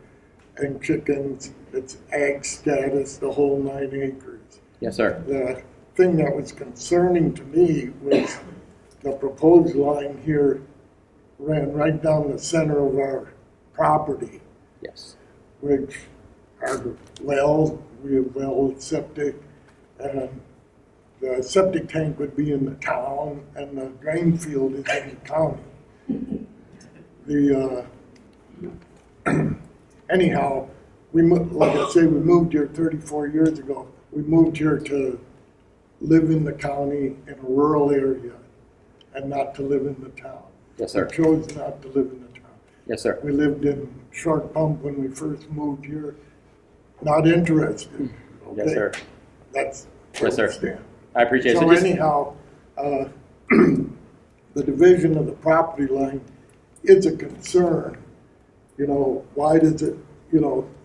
Speaker 15: and chickens. It's ag status, the whole 9 acres.
Speaker 2: Yes, sir.
Speaker 15: The thing that was concerning to me was the proposed line here ran right down the center of our property.
Speaker 2: Yes.
Speaker 15: Which are well, we have well septic, and the septic tank would be in the town, and the drain field is in the county. Anyhow, like I say, we moved here 34 years ago. We moved here to live in the county in a rural area and not to live in the town.
Speaker 2: Yes, sir.
Speaker 15: We chose not to live in the town.
Speaker 2: Yes, sir.
Speaker 15: We lived in Short Pump when we first moved here. Not interested. Okay?
Speaker 2: Yes, sir.
Speaker 15: That's
Speaker 2: Yes, sir.
Speaker 15: where we stand.
Speaker 2: I appreciate it.
Speaker 15: So
Speaker 2: just-
Speaker 15: anyhow, the division of the property line is a concern. You know, why does it,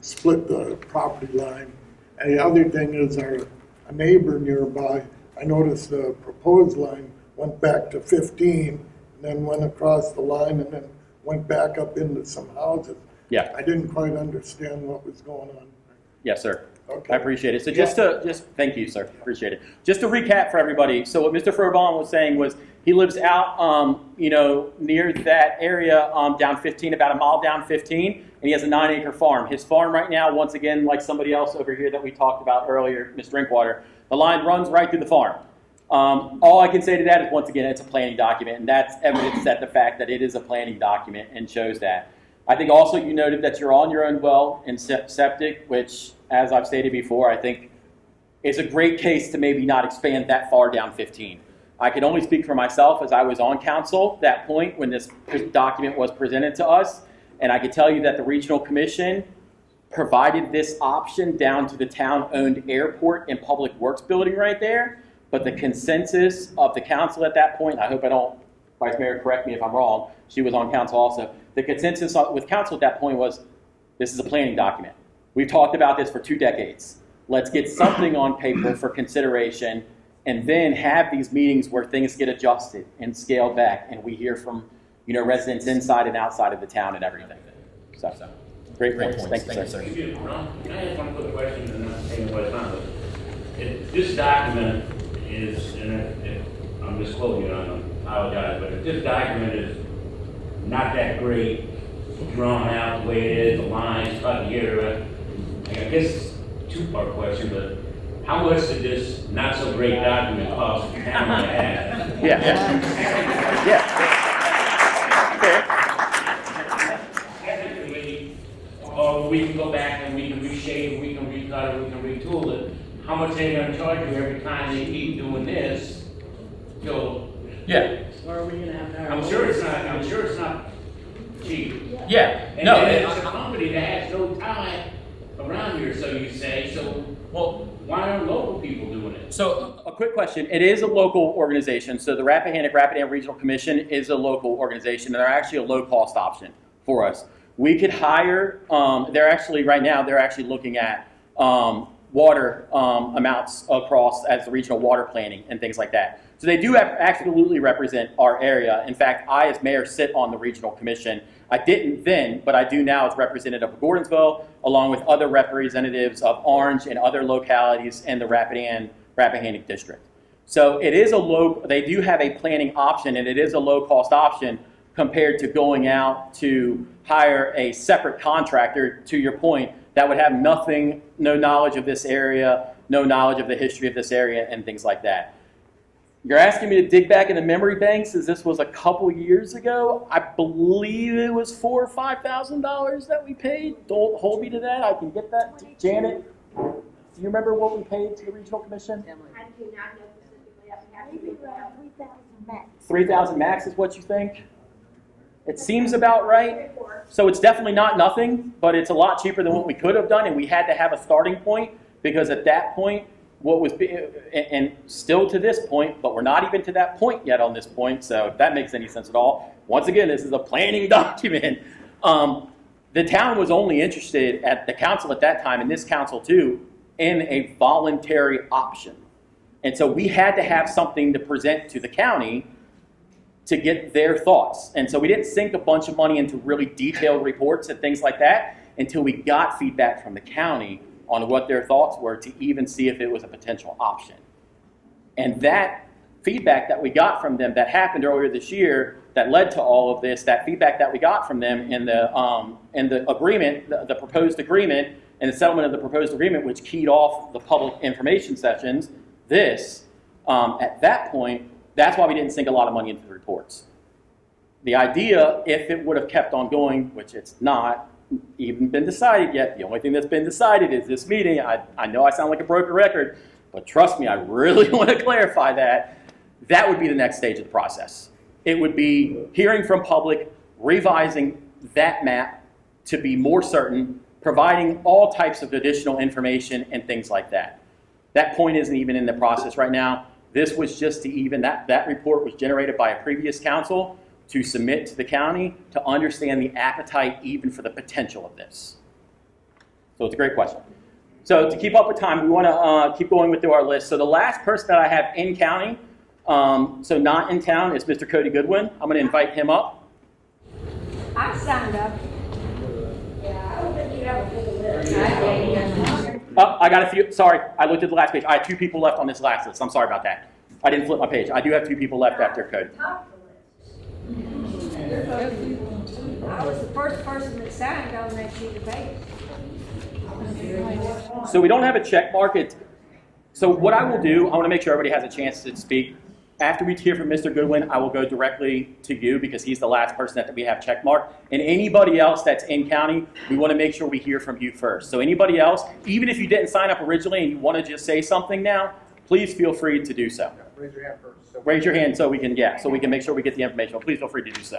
Speaker 15: split the property line? And the other thing is a neighbor nearby, I noticed the proposed line went back to 15, and then went across the line and then went back up into some houses.
Speaker 2: Yeah.
Speaker 15: I didn't quite understand what was going on.
Speaker 2: Yes, sir.
Speaker 15: Okay.
Speaker 2: I appreciate it. So thank you, sir. Appreciate it. Just to recap for everybody. So what Mr. Frobaum was saying was he lives out, near that area down 15, about a mile down 15, and he has a 9-acre farm. His farm right now, once again, like somebody else over here that we talked about earlier, Ms. Drinkwater, the line runs right through the farm. All I can say to that is, once again, it's a planning document, and that's evidence that the fact that it is a planning document and shows that. I think also you noted that you're on your own well in septic, which, as I've stated before, I think is a great case to maybe not expand that far down 15. I can only speak for myself as I was on council at that point when this document was presented to us, and I can tell you that the regional commission provided this option down to the town-owned airport and public works building right there, but the consensus of the council at that point, I hope I don't, Vice Mayor, correct me if I'm wrong, she was on council also, the consensus with council at that point was, this is a planning document. We've talked about this for 2 decades. Let's get something on paper for consideration and then have these meetings where things get adjusted and scaled back and we hear from, you know, residents inside and outside of the town and everything. So great points. Thank you, sir.
Speaker 7: Can I ask one quick question and not take anybody's time? If this document is, and if I'm misquoting you, I apologize, but if this document is not that great, drawn out the way it is, the lines cut here, I guess 2-part question, but how much did this not so great document cost the town to have? Technically, or we can go back and we can reshape, we can recut it, we can retool it. How much are they gonna charge you every time they keep doing this? So,
Speaker 11: Or are we gonna have to hire?
Speaker 7: I'm sure it's not cheap.
Speaker 2: Yeah.
Speaker 7: And then it's a company that has no talent around here, so you say, so, well, why aren't local people doing it?
Speaker 2: So a quick question. It is a local organization. So the Rappahannock Regional Commission is a local organization, and they're actually a low-cost option for us. We could hire, they're actually, right now, they're actually looking at water amounts across as the regional water planning and things like that. So they do absolutely represent our area. In fact, I, as mayor, sit on the regional commission. I didn't then, but I do now as representative of Gordonsville, along with other representatives of Orange and other localities in the Rappahannock district. So it is they do have a planning option, and it is a low-cost option compared to going out to hire a separate contractor, to your point, that would have no knowledge of this area, no knowledge of the history of this area, and things like that. You're asking me to dig back in the memory banks as this was a couple years ago. I believe it was $4,000 or $5,000 that we paid. Don't hold me to that. I can get that. Janet, do you remember what we paid to the regional commission?
Speaker 14: I do not know specifically. Maybe around 3,000 max.
Speaker 2: 3,000 max is what you think? It seems about right. So it's definitely not nothing, but it's a lot cheaper than what we could have done, and we had to have a starting point because at that point, what was, and still to this point, but we're not even to that point yet on this point, so if that makes any sense at all. Once again, this is a planning document. The town was only interested at the council at that time, and this council too, in a voluntary option. And so we had to have something to present to the county to get their thoughts. And so we didn't sink a bunch of money into really detailed reports and things like that until we got feedback from the county on what their thoughts were to even see if it was a potential option. And that feedback that we got from them that happened earlier this year that led to all of this, that feedback that we got from them in the agreement, the proposed agreement, and the settlement of the proposed agreement, which keyed off the public information sessions, at that point, that's why we didn't sink a lot of money into the reports. The idea, if it would have kept on going, which it's not even been decided yet, the only thing that's been decided is this meeting. I know I sound like a broken record, but trust me, I really want to clarify that. That would be the next stage of the process. It would be hearing from public, revising that map to be more certain, providing all types of additional information and things like that. That point isn't even in the process right now. This was just to even, that report was generated by a previous council to submit to the county to understand the appetite even for the potential of this. So it's a great question. So to keep up with time, we want to keep going through our list. So the last person that I have in county, so not in town, is Mr. Cody Goodwin. I'm going to invite him up.
Speaker 14: I signed up. Yeah, I don't think you have a full list.
Speaker 2: I got a few, sorry, I looked at the last page. I had 2 people left on this last list. I'm sorry about that. I didn't flip my page. I do have 2 people left after Cody.
Speaker 14: I was the first person that signed on that sheet of paper.
Speaker 2: So we don't have a check mark. So what I will do, I want to make sure everybody has a chance to speak. After we hear from Mr. Goodwin, I will go directly to you because he's the last person that we have checkmarked. And anybody else that's in county, we want to make sure we hear from you first. So anybody else, even if you didn't sign up originally and you want to just say something now, please feel free to do so.
Speaker 1: Raise your hand first. So
Speaker 2: Raise your hand so we can, so we can make sure we get the information. But please feel free to do so.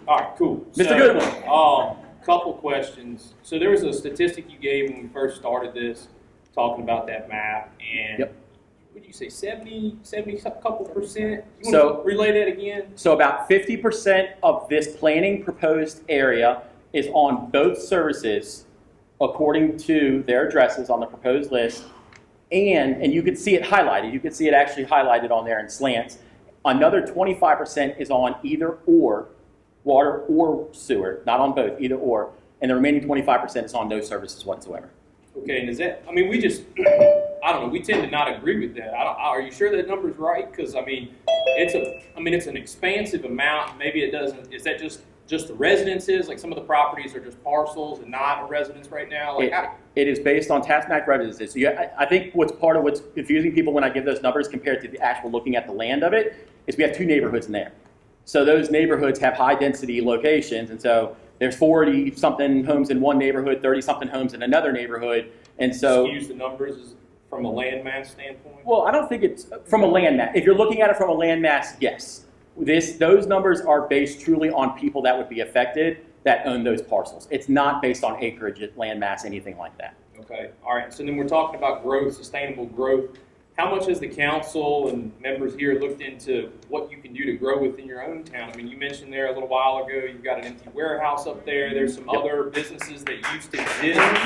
Speaker 16: All right, cool.
Speaker 2: Mr.
Speaker 16: So,
Speaker 2: Goodwin.
Speaker 16: Couple questions. So there was a statistic you gave when we first started this, talking about that map, and
Speaker 2: Yep.
Speaker 16: what did you say, 70 couple percent? You
Speaker 2: So-
Speaker 16: want to relay that again?
Speaker 2: So about 50% of this planning proposed area is on both services according to their addresses on the proposed list. And you can see it highlighted. You can see it actually highlighted on there in slants. Another 25% is on either or, water or sewer, not on both, either or. And the remaining 25% is on no services whatsoever.
Speaker 16: Okay, and is that, I mean, we just, I don't know, we tend to not agree with that. Are you sure that number's right? Because, I mean, it's an expansive amount. Maybe it doesn't, is that just the residences? Like some of the properties are just parcels and not a residence right now? Like
Speaker 2: It is based on tax map residences. So I think what's confusing people when I give those numbers compared to the actual looking at the land of it is we have 2 neighborhoods in there. So those neighborhoods have high density locations, and so there's 40-something homes in one neighborhood, 30-something homes in another neighborhood, and so...
Speaker 16: Use the numbers from a landmass standpoint?
Speaker 2: Well, I don't think it's from a landmass. If you're looking at it from a landmass, yes. Those numbers are based truly on people that would be affected that own those parcels. It's not based on acreage, landmass, anything like that.
Speaker 16: Okay, all right. So then we're talking about growth, sustainable growth. How much has the council and members here looked into what you can do to grow within your own town? I mean, you mentioned there a little while ago, you've got an empty warehouse up there. There's some other businesses that used to exist in the town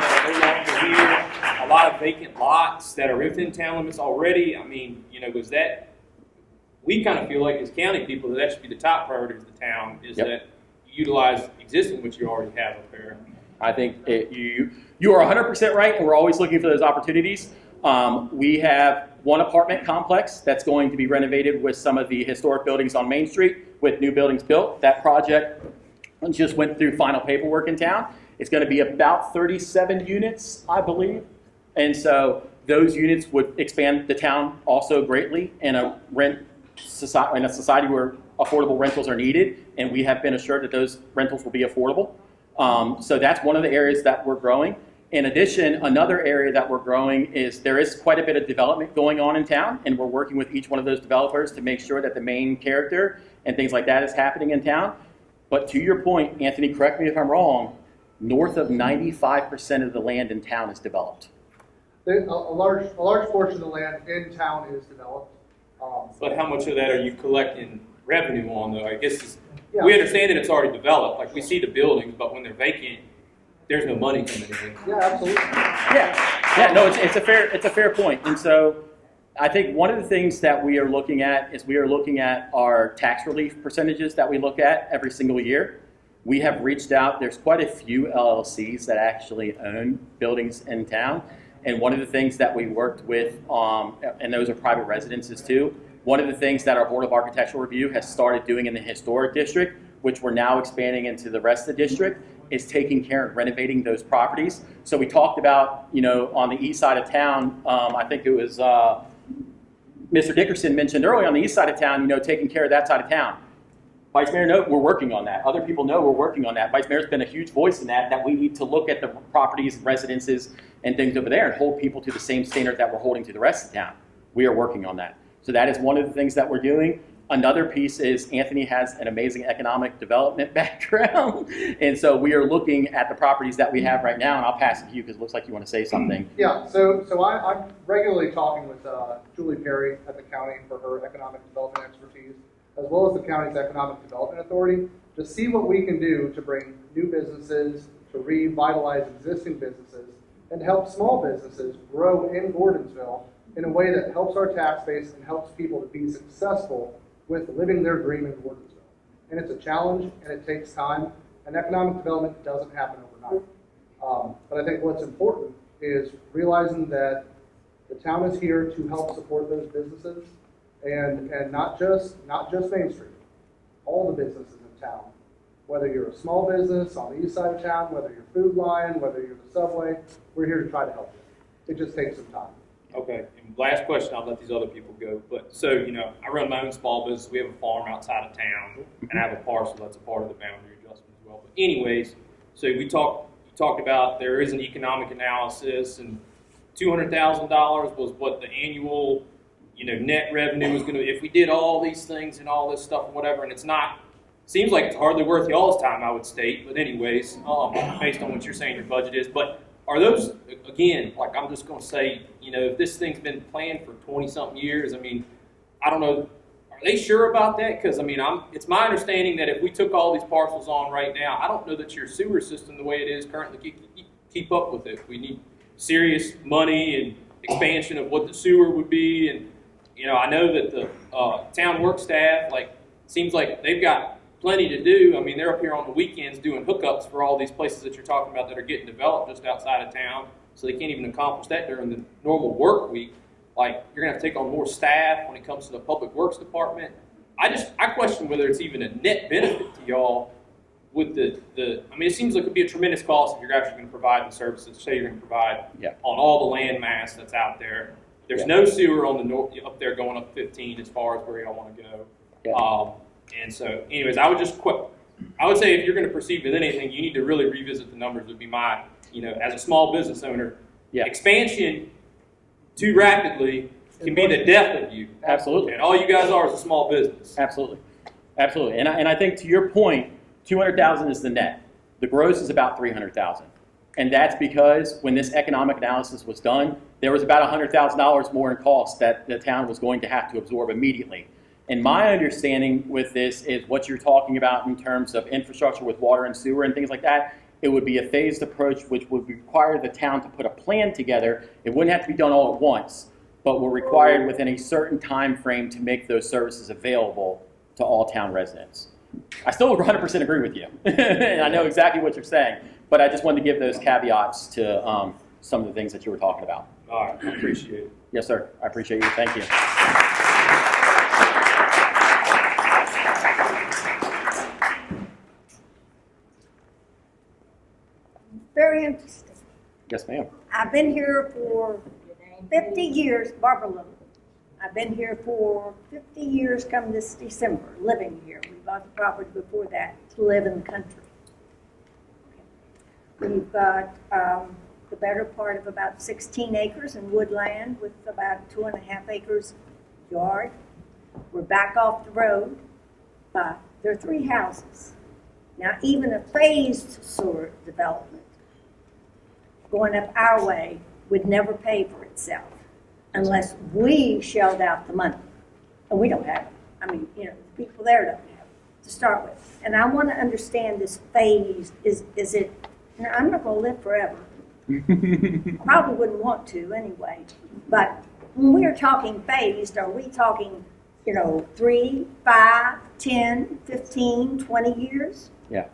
Speaker 16: that are no longer here. A lot of vacant lots that are within town limits already. I mean, was that, we kind of feel like as county people that should be the top priority of the town is that you utilize existing what you already have up there.
Speaker 2: I think you are 100% right, and we're always looking for those opportunities. We have one apartment complex that's going to be renovated with some of the historic buildings on Main Street with new buildings built. That project just went through final paperwork in town. It's going to be about 37 units, I believe. And so those units would expand the town also greatly in a society where affordable rentals are needed, and we have been assured that those rentals will be affordable. So that's one of the areas that we're growing. In addition, another area that we're growing is there is quite a bit of development going on in town, and we're working with each one of those developers to make sure that the main character and things like that is happening in town. But to your point, Anthony, correct me if I'm wrong, north of 95% of the land in town is developed.
Speaker 1: A large portion of the land in town is developed.
Speaker 16: But how much of that are you collecting revenue on, though? I guess we understand that it's already developed. Like we see the buildings, but when they're vacant, there's no money coming in.
Speaker 1: Yeah, absolutely.
Speaker 2: Yeah. No, it's a fair point. And so I think one of the things that we are looking at is we are looking at our tax relief percentages that we look at every single year. We have reached out. There's quite a few LLCs that actually own buildings in town. And one of the things that we worked with, and those are private residences too, one of the things that our Board of Architectural Review has started doing in the historic district, which we're now expanding into the rest of the district, is taking care of renovating those properties. So we talked about, on the east side of town, I think it was Mr. Dickerson mentioned earlier on the east side of town, taking care of that side of town. Vice Mayor, no, we're working on that. Other people know we're working on that. Vice Mayor's been a huge voice in that we need to look at the properties, residences, and things over there and hold people to the same standard that we're holding to the rest of town. We are working on that. So that is one of the things that we're doing. Another piece is Anthony has an amazing economic development background. And so we are looking at the properties that we have right now, and I'll pass it to you because it looks like you want to say something.
Speaker 1: Yeah, so I'm regularly talking with Julie Perry at the county for her economic development expertise, as well as the county's Economic Development Authority, to see what we can do to bring new businesses, to revitalize existing businesses, and help small businesses grow in Gordonsville in a way that helps our tax base and helps people to be successful with living their dream in Gordonsville. And it's a challenge, and it takes time, and economic development doesn't happen overnight. But I think what's important is realizing that the town is here to help support those businesses, and not just Main Street, all the businesses in town. Whether you're a small business on the east side of town, whether you're Food Lion, whether you're the Subway, we're here to try to help you. It just takes some time.
Speaker 16: Okay, and last question, I'll let these other people go. But so, you know, I run my own small business. We have a farm outside of town, and I have a parcel that's a part of the boundary adjustment as well. But anyways, so you talked about there is an economic analysis, and $200,000 was what the annual, you know, net revenue was going to be if we did all these things and all this stuff and whatever. And it's not. Seems like it's hardly worth y'all's time, I would state. But anyways, based on what you're saying your budget is, but are those, again, like I'm just going to say, you know, if this thing's been planned for 20-something years, I mean, I don't know, are they sure about that? Because, I mean, it's my understanding that if we took all these parcels on right now, I don't know that your sewer system, the way it is currently, keep up with it. We need serious money and expansion of what the sewer would be. And, you know, I know that the town work staff, like, seems like they've got plenty to do. I mean, they're up here on the weekends doing hookups for all these places that you're talking about that are getting developed just outside of town, so they can't even accomplish that during the normal work week. Like, you're going to have to take on more staff when it comes to the public works department. I question whether it's even a net benefit to y'all with the I mean, it seems like it would be a tremendous cost if you're actually going to provide the services, say you're going to provide on all the land mass that's out there. There's no sewer on the north up there going up 15 as far as where y'all want to go. And so, anyways, I would say if you're going to proceed with anything, you need to really revisit the numbers. Would be my, you know, as a small business owner, expansion too rapidly can be the death of you.
Speaker 2: Absolutely.
Speaker 16: And all you guys are is a small business.
Speaker 2: Absolutely. Absolutely. And I think to your point, 200,000 is the net. The gross is about 300,000. And that's because when this economic analysis was done, there was about $100,000 more in cost that the town was going to have to absorb immediately. And my understanding with this is what you're talking about in terms of infrastructure with water and sewer and things like that. It would be a phased approach which would require the town to put a plan together. It wouldn't have to be done all at once, but were required within a certain time frame to make those services available to all town residents. I still 100% agree with you. And I know exactly what you're saying, but I just wanted to give those caveats to some of the things that you were talking about.
Speaker 16: All right, I appreciate it.
Speaker 2: Yes, sir. I appreciate you. Thank you.
Speaker 17: Very interesting.
Speaker 2: Yes, ma'am.
Speaker 17: I've been here for 50 years, Barbara Little. I've been here for 50 years come this December, living here. We bought the property before that to live in the country. We've got the better part of about 16 acres in woodland with about 2.5 acres yard. We're back off the road. There are 3 houses. Now, even a phased sewer development going up our way would never pay for itself unless we shelled out the money. And we don't have it. I mean, you know, the people there don't have it to start with. And I want to understand this phase. Is it, now, I'm not going to live forever. Probably wouldn't want to anyway. But when we are talking phased, are we talking, you know, 3, 5, 10, 15, 20 years?
Speaker 2: Yeah.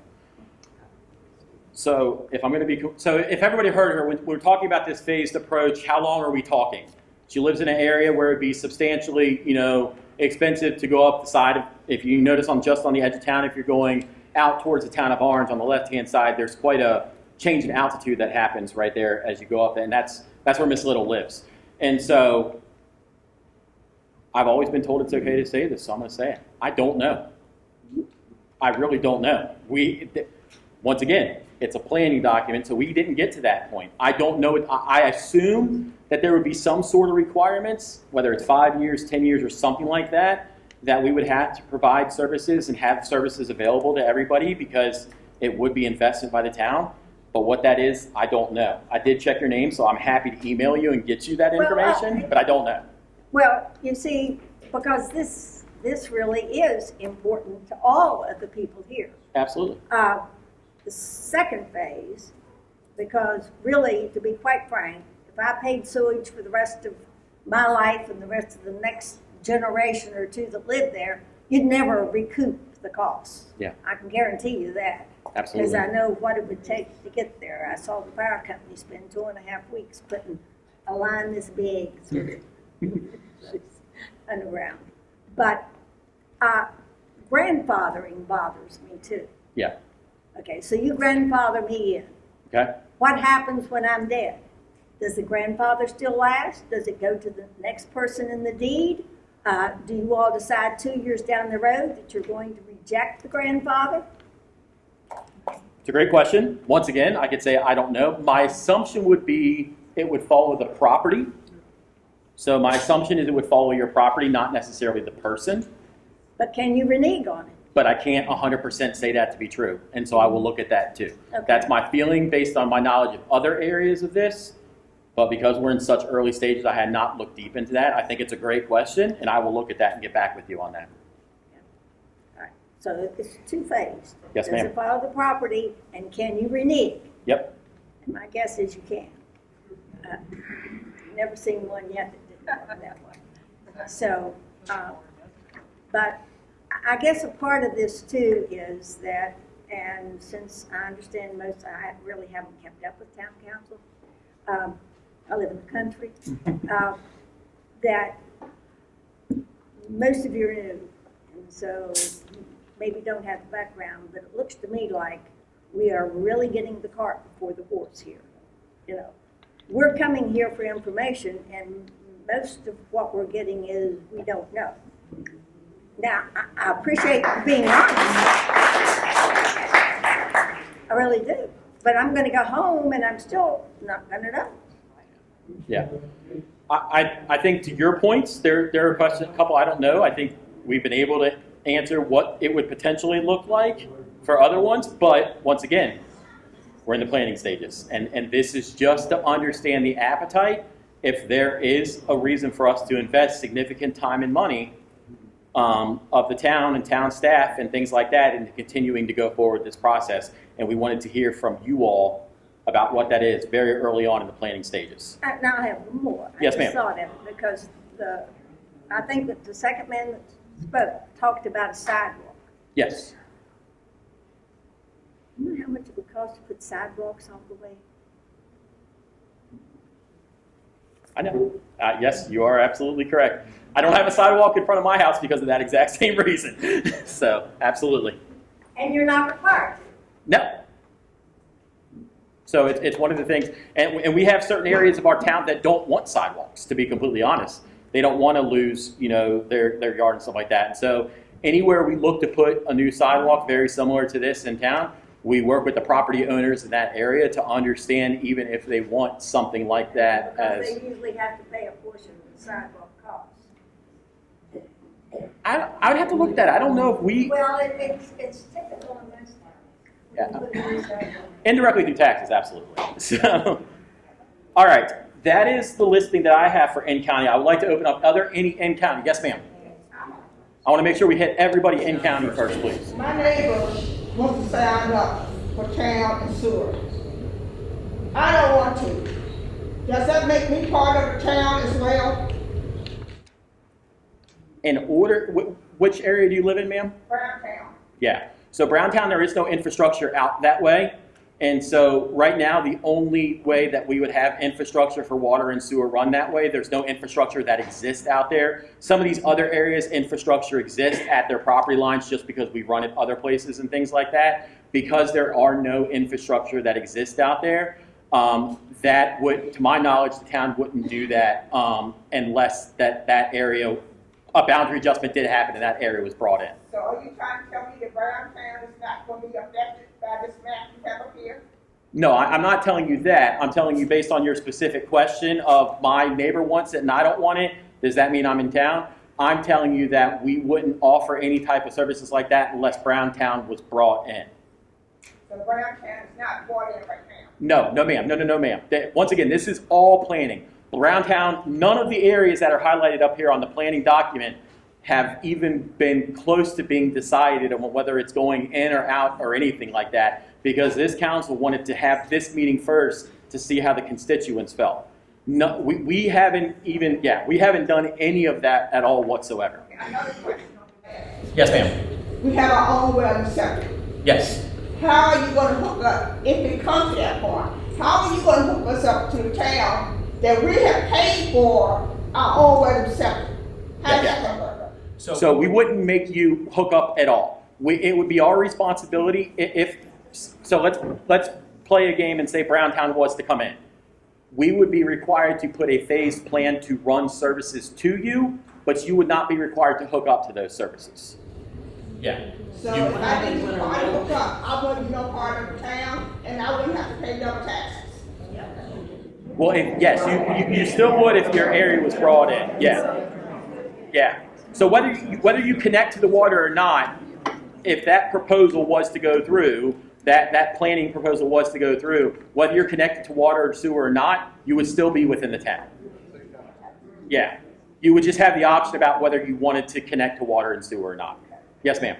Speaker 2: So if if everybody heard her, when we're talking about this phased approach, how long are we talking? She lives in an area where it'd be substantially, you know, expensive to go up the side of, if you notice just on the edge of town, if you're going out towards the town of Orange on the left-hand side, there's quite a change in altitude that happens right there as you go up, and that's where Miss Little lives. And so I've always been told it's okay to say this, so I'm going to say it. I don't know. I really don't know. Once again, it's a planning document, so we didn't get to that point. I don't know. I assume that there would be some sort of requirements, whether it's 5 years, 10 years, or something like that, that we would have to provide services and have services available to everybody because it would be invested by the town. But what that is, I don't know. I did check your name, so I'm happy to email you and get you that information, but I don't know.
Speaker 17: Well, you see, because this really is important to all of the people here.
Speaker 2: Absolutely.
Speaker 17: The second phase, because really, to be quite frank, if I paid sewage for the rest of my life and the rest of the next generation or two that live there, you'd never recoup the costs.
Speaker 2: Yeah.
Speaker 17: I can guarantee you that.
Speaker 2: Absolutely.
Speaker 17: Because I know what it would take to get there. I saw the power company spend 2.5 weeks putting a line this big through underground. But grandfathering bothers me too.
Speaker 2: Yeah.
Speaker 17: Okay, so you grandfather me in.
Speaker 2: Okay.
Speaker 17: What happens when I'm dead? Does the grandfather still last? Does it go to the next person in the deed? Do you all decide 2 years down the road that you're going to reject the grandfather?
Speaker 2: It's a great question. Once again, I could say I don't know. My assumption would be it would follow the property. So my assumption is it would follow your property, not necessarily the person.
Speaker 17: But can you renege on it?
Speaker 2: But I can't 100% say that to be true. And so I will look at that too.
Speaker 17: Okay.
Speaker 2: That's my feeling based on my knowledge of other areas of this. But because we're in such early stages, I had not looked deep into that. I think it's a great question, and I will look at that and get back with you on that.
Speaker 17: All right, so it's two-phased.
Speaker 2: Yes,
Speaker 17: Does
Speaker 2: ma'am.
Speaker 17: it follow the property, and can you renege?
Speaker 2: Yep.
Speaker 17: And my guess is you can. Never seen one yet that didn't work that way. So, but I guess a part of this too is that, and since I understand I really haven't kept up with town council, I live in the country, that most of you are new, and so maybe don't have the background, but it looks to me like we are really getting the cart before the horse here. You know, we're coming here for information, and most of what we're getting is we don't know. Now, I appreciate being honest. I really do. But I'm going to go home, and I'm still not going to know.
Speaker 2: Yeah. I think to your points, there are a couple I don't know. I think we've been able to answer what it would potentially look like for other ones. But once again, we're in the planning stages. And this is just to understand the appetite. If there is a reason for us to invest significant time and money of the town and town staff and things like that into continuing to go forward this process. And we wanted to hear from you all about what that is very early on in the planning stages.
Speaker 17: Now I have more.
Speaker 2: Yes,
Speaker 17: I
Speaker 2: ma'am.
Speaker 17: just saw that because I think that the second man that spoke talked about a sidewalk.
Speaker 2: Yes.
Speaker 17: You know how much it would cost to put sidewalks all the way?
Speaker 2: I know. Yes, you are absolutely correct. I don't have a sidewalk in front of my house because of that exact same reason. So, absolutely.
Speaker 17: And you're not required to.
Speaker 2: No. So it's one of the things, and we have certain areas of our town that don't want sidewalks, to be completely honest. They don't want to lose, their yard and stuff like that. And so anywhere we look to put a new sidewalk very similar to this in town, we work with the property owners in that area to understand even if they want something like that.
Speaker 17: Because they usually have to pay a portion of the sidewalk cost.
Speaker 2: I would have to look at that. I don't know if we...
Speaker 17: Well, it's typical in most towns.
Speaker 2: Yeah. Indirectly through taxes, absolutely. So, all right. That is the listing that I have for N County. I would like to open up any N County. Yes, ma'am. I want to make sure we hit everybody N County first, please.
Speaker 8: My neighbor wants to sign up for town and sewer. I don't want to. Does that make me part of the town as well?
Speaker 2: In order, which area do you live in, ma'am?
Speaker 8: Browntown.
Speaker 2: Yeah. So Browntown, there is no infrastructure out that way. And so right now, the only way that we would have infrastructure for water and sewer run that way, there's no infrastructure that exists out there. Some of these other areas, infrastructure exists at their property lines just because we run it other places and things like that. Because there are no infrastructure that exists out there, that would, to my knowledge, the town wouldn't do that unless that area, a boundary adjustment did happen and that area was brought in.
Speaker 8: So are you trying to tell me that Browntown is not going to be affected by this map you have up here?
Speaker 2: No, I'm not telling you that. I'm telling you based on your specific question of my neighbor wants it and I don't want it, does that mean I'm in town? I'm telling you that we wouldn't offer any type of services like that unless Browntown was brought in.
Speaker 8: So Browntown is not brought in right now?
Speaker 2: No, ma'am. No, ma'am. Once again, this is all planning. Browntown, none of the areas that are highlighted up here on the planning document have even been close to being decided on whether it's going in or out or anything like that, because this council wanted to have this meeting first to see how the constituents felt. No, we haven't even, we haven't done any of that at all whatsoever.
Speaker 8: Another question.
Speaker 2: Yes, ma'am.
Speaker 8: We have our own well and septic.
Speaker 2: Yes.
Speaker 8: How are you going to hook up, if it comes to that point, how are you going to hook us up to the town that we have paid for our own well and septic? How's that going to work?
Speaker 2: So we wouldn't make you hook up at all. It would be our responsibility if so let's play a game and say Browntown was to come in. we would be required to put a phased plan to run services to you, but you would not be required to hook up to those services. Yeah.
Speaker 8: So if I didn't hook up, I wouldn't be no part of the town, and I wouldn't have to pay double taxes.
Speaker 2: Well, yes, you still would if your area was brought in. Yeah. Yeah. So whether you connect to the water or not, if that proposal was to go through, that planning proposal was to go through, whether you're connected to water or sewer or not, you would still be within the town. Yeah. You would just have the option about whether you wanted to connect to water and sewer or not. Yes, ma'am.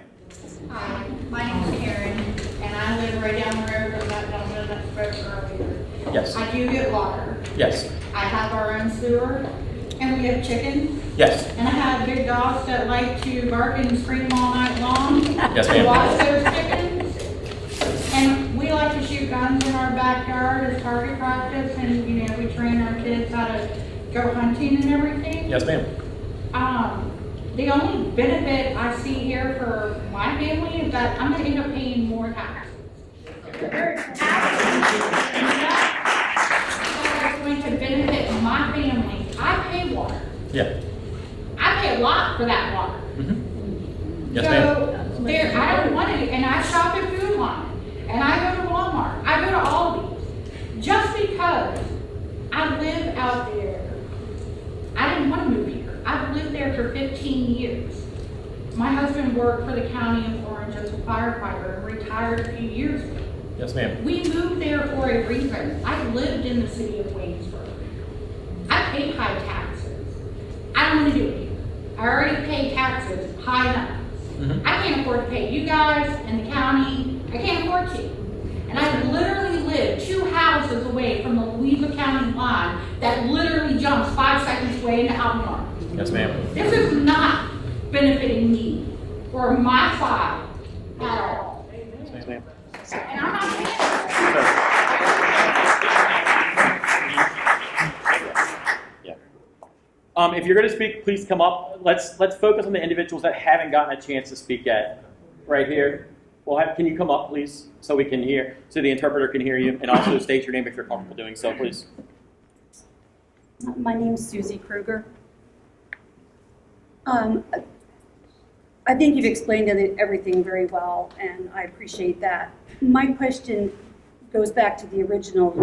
Speaker 18: Hi, my name's Karen, and I live right down the road from that gentleman that spoke earlier.
Speaker 2: Yes.
Speaker 18: I do get water.
Speaker 2: Yes.
Speaker 18: I have our own sewer, and we have chickens.
Speaker 2: Yes.
Speaker 18: And I have big dogs that like to bark and scream all night long.
Speaker 2: Yes,
Speaker 18: to
Speaker 2: ma'am.
Speaker 18: watch those chickens. And we like to shoot guns in our backyard as target practice, and you know, we train our kids how to go hunting and everything.
Speaker 2: Yes, ma'am.
Speaker 18: The only benefit I see here for my family is that I'm gonna end up paying more taxes. That's going to benefit my family. I pay water.
Speaker 2: Yeah.
Speaker 18: I pay a lot for that water.
Speaker 2: Yes,
Speaker 18: So there, I don't want to, and I shop at Food Line, and I go to Walmart, I go to Aldi's, just because I live out there. I didn't want to move here. I've lived there for 15 years. My husband worked for the county of Orange as a firefighter and retired a few years ago.
Speaker 2: Yes, ma'am.
Speaker 18: We moved there for a reason. I lived in the city of Waynesburg. I pay high taxes. I don't want to do it here. I already pay taxes high enough. I can't afford to pay you guys and the county. I can't afford to. And I literally live 2 houses away from the Louisa County line that literally jumps 5 seconds away into Albemarle.
Speaker 2: Yes, ma'am.
Speaker 18: This is not benefiting me or my side at all.
Speaker 2: Yes, ma'am.
Speaker 18: And I'm not paying.
Speaker 2: If you're going to speak, please come up. Let's focus on the individuals that haven't gotten a chance to speak yet. Right here. Can you come up, please, so we can hear, so the interpreter can hear you, and also state your name if you're comfortable doing so, please.
Speaker 19: My name's Susie Kruger. I think you've explained everything very well, and I appreciate that. My question goes back to the original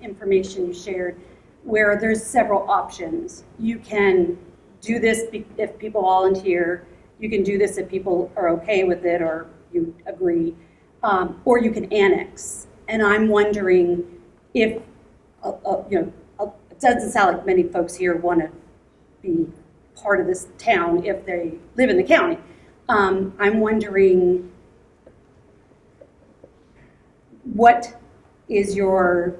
Speaker 19: information you shared, where there's several options. You can do this if people volunteer. You can do this if people are okay with it or you agree, or you can annex. And I'm wondering if, it doesn't sound like many folks here want to be part of this town if they live in the county. I'm wondering what is your,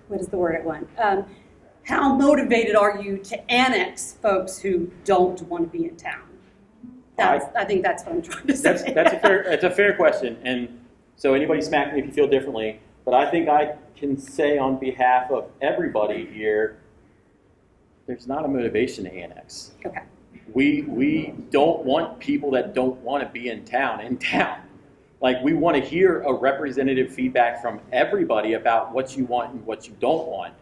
Speaker 19: what is the word I want? How motivated are you to annex folks who don't want to be in town? I think that's what I'm trying to say.
Speaker 2: It's a fair question, and so anybody smack me if you feel differently, but I think I can say on behalf of everybody here, there's not a motivation to annex.
Speaker 19: Okay.
Speaker 2: We don't want people that don't want to be in town. Like, we want to hear a representative feedback from everybody about what you want and what you don't want.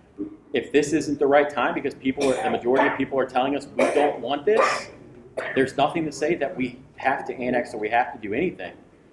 Speaker 2: If this isn't the right time, because the majority of people are telling us we don't want this, there's nothing to say that we have to annex or we have to do anything.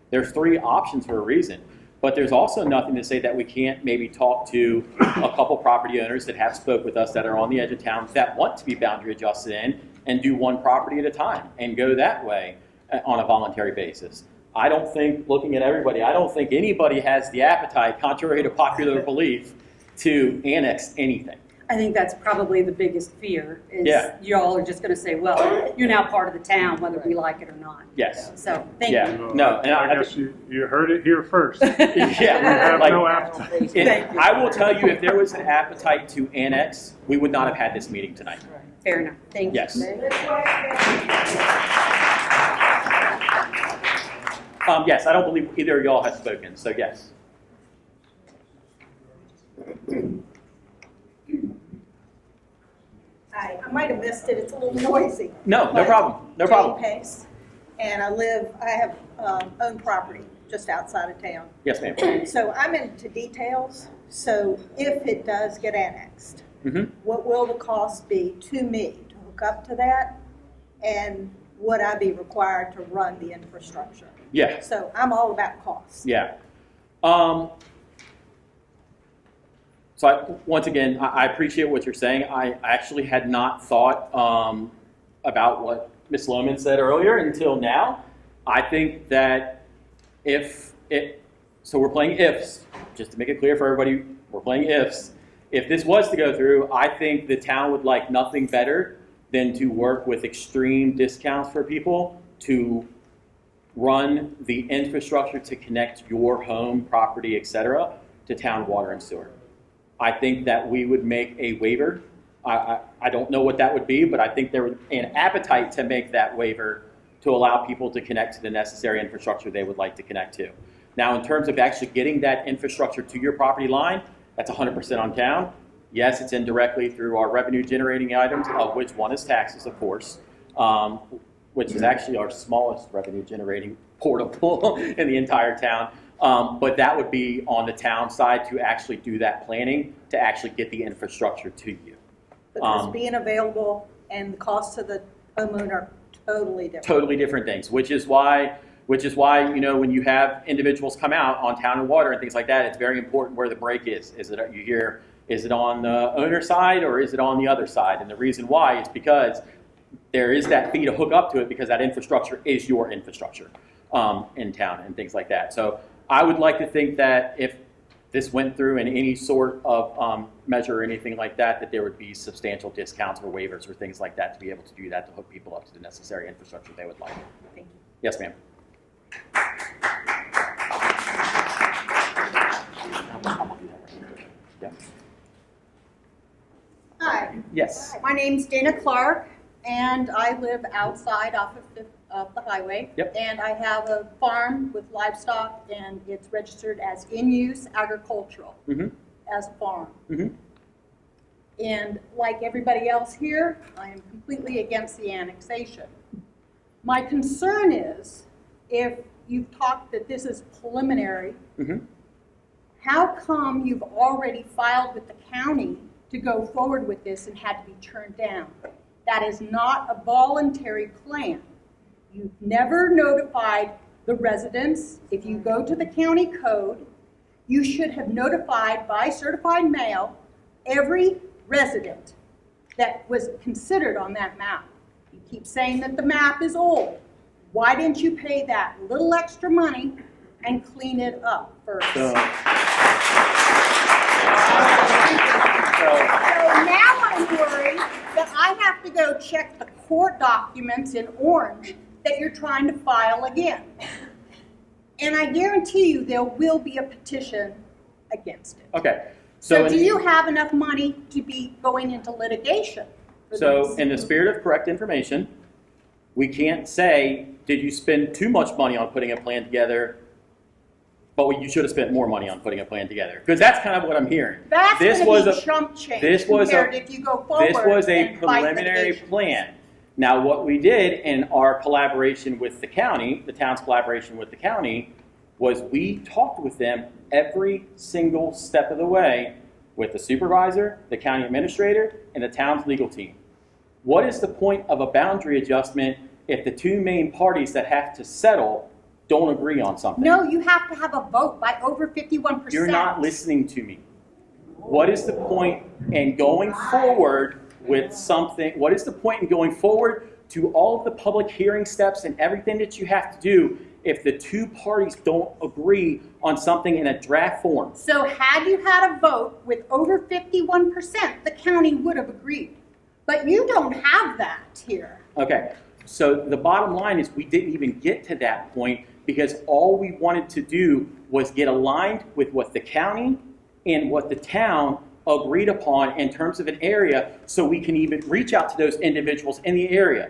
Speaker 2: There's 3 options for a reason. But there's also nothing to say that we can't maybe talk to a couple property owners that have spoke with us that are on the edge of town that want to be boundary adjusted in and do one property at a time and go that way on a voluntary basis. I don't think, looking at everybody, I don't think anybody has the appetite, contrary to popular belief, to annex anything.
Speaker 19: I think that's probably the biggest fear is y'all are just going to say, well, you're now part of the town, whether we like it or not.
Speaker 2: Yes.
Speaker 19: So, thank you.
Speaker 2: No, and
Speaker 6: I guess you heard it here first.
Speaker 2: Yeah.
Speaker 6: We have no appetite.
Speaker 2: I will tell you, if there was an appetite to annex, we would not have had this meeting tonight.
Speaker 19: Fair enough. Thank you.
Speaker 2: Yes. Yes, I don't believe either of y'all has spoken, so yes.
Speaker 17: I might have missed it. It's a little noisy.
Speaker 2: No problem. No problem.
Speaker 17: Jane Pace.
Speaker 9: and I have owned property just outside of town.
Speaker 2: Yes, ma'am.
Speaker 9: So I'm into details. So if it does get annexed,
Speaker 2: Mm-hmm.
Speaker 9: what will the cost be to me to hook up to that? And would I be required to run the infrastructure?
Speaker 2: Yeah.
Speaker 9: So I'm all about costs.
Speaker 2: Yeah. Once again, I appreciate what you're saying. I actually had not thought about what Ms. Lohman said earlier until now. I think that so we're playing ifs, just to make it clear for everybody, we're playing ifs. If this was to go through, I think the town would like nothing better than to work with extreme discounts for people to run the infrastructure to connect your home, property, etc., to town water and sewer. I think that we would make a waiver. I don't know what that would be, but I think there would be an appetite to make that waiver to allow people to connect to the necessary infrastructure they would like to connect to. Now, in terms of actually getting that infrastructure to your property line, that's 100% on town. Yes, it's indirectly through our revenue generating items, of which one is taxes, of course, which is actually our smallest revenue generating portable in the entire town. But that would be on the town side to actually do that planning to actually get the infrastructure to you.
Speaker 9: Because being available and the cost to the homeowner are totally different.
Speaker 2: Totally different things, which is why, when you have individuals come out on town and water and things like that, it's very important where the break is. Is it on the owner side or is it on the other side? And the reason why is because there is that fee to hook up to it because that infrastructure is your infrastructure in town and things like that. So I would like to think that if this went through in any sort of measure or anything like that, that there would be substantial discounts or waivers or things like that to be able to do that to hook people up to the necessary infrastructure they would like.
Speaker 9: Thank you.
Speaker 2: Yes, ma'am. Yeah.
Speaker 9: Hi.
Speaker 2: Yes.
Speaker 9: My name's Dana Clark, and I live outside off of the highway.
Speaker 2: Yep.
Speaker 9: And I have a farm with livestock, and it's registered as in-use agricultural as a farm.
Speaker 2: Mm-hmm.
Speaker 9: And like everybody else here, I am completely against the annexation. My concern is, if you've talked that this is preliminary, how come you've already filed with the county to go forward with this and had to be turned down? That is not a voluntary plan. You've never notified the residents. If you go to the county code, you should have notified by certified mail every resident that was considered on that map. You keep saying that the map is old. Why didn't you pay that little extra money and clean it up first? So now I'm worried that I have to go check the court documents in Orange that you're trying to file again. And I guarantee you there will be a petition against it.
Speaker 2: Okay.
Speaker 9: So do you have enough money to be going into litigation for
Speaker 2: So
Speaker 9: this?
Speaker 2: in the spirit of correct information, we can't say, did you spend too much money on putting a plan together, but you should have spent more money on putting a plan together? Because that's kind of what I'm hearing.
Speaker 9: That's going to be chump change compared if you go forward.
Speaker 2: This was a
Speaker 9: and fight
Speaker 2: preliminary
Speaker 9: litigation.
Speaker 2: plan. Now, what we did in our collaboration with the county, the town's collaboration with the county, was we talked with them every single step of the way with the supervisor, the county administrator, and the town's legal team. What is the point of a boundary adjustment if the two main parties that have to settle don't agree on something?
Speaker 9: No, you have to have a vote by over 51%.
Speaker 2: You're not listening to me. What is the point in going forward with something? What is the point in going forward to all of the public hearing steps and everything that you have to do if the two parties don't agree on something in a draft form?
Speaker 9: So had you had a vote with over 51%, the county would have agreed. But you don't have that here.
Speaker 2: Okay, so the bottom line is we didn't even get to that point because all we wanted to do was get aligned with what the county and what the town agreed upon in terms of an area so we can even reach out to those individuals in the area.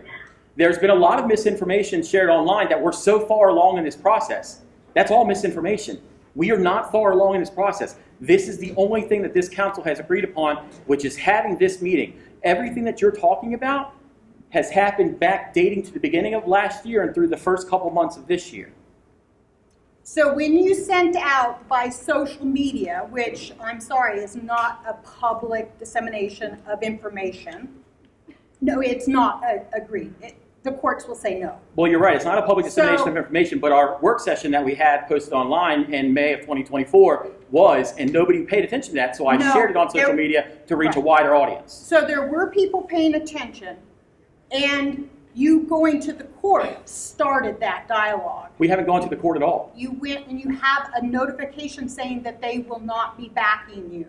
Speaker 2: There's been a lot of misinformation shared online that we're so far along in this process. That's all misinformation. We are not far along in this process. This is the only thing that this council has agreed upon, which is having this meeting. Everything that you're talking about has happened back dating to the beginning of last year and through the first couple months of this year.
Speaker 20: So when you sent out by social media, which I'm sorry is not a public dissemination of information, no, it's not agreed. The courts will say no.
Speaker 2: Well, you're right. It's not a public dissemination of information, but our work session that we had posted online in May of 2024 was, and nobody paid attention to that, so I shared it on social media to reach a wider audience.
Speaker 20: So there were people paying attention, and you going to the court started that dialogue.
Speaker 2: We haven't gone to the court at all.
Speaker 20: You went and you have a notification saying that they will not be backing you.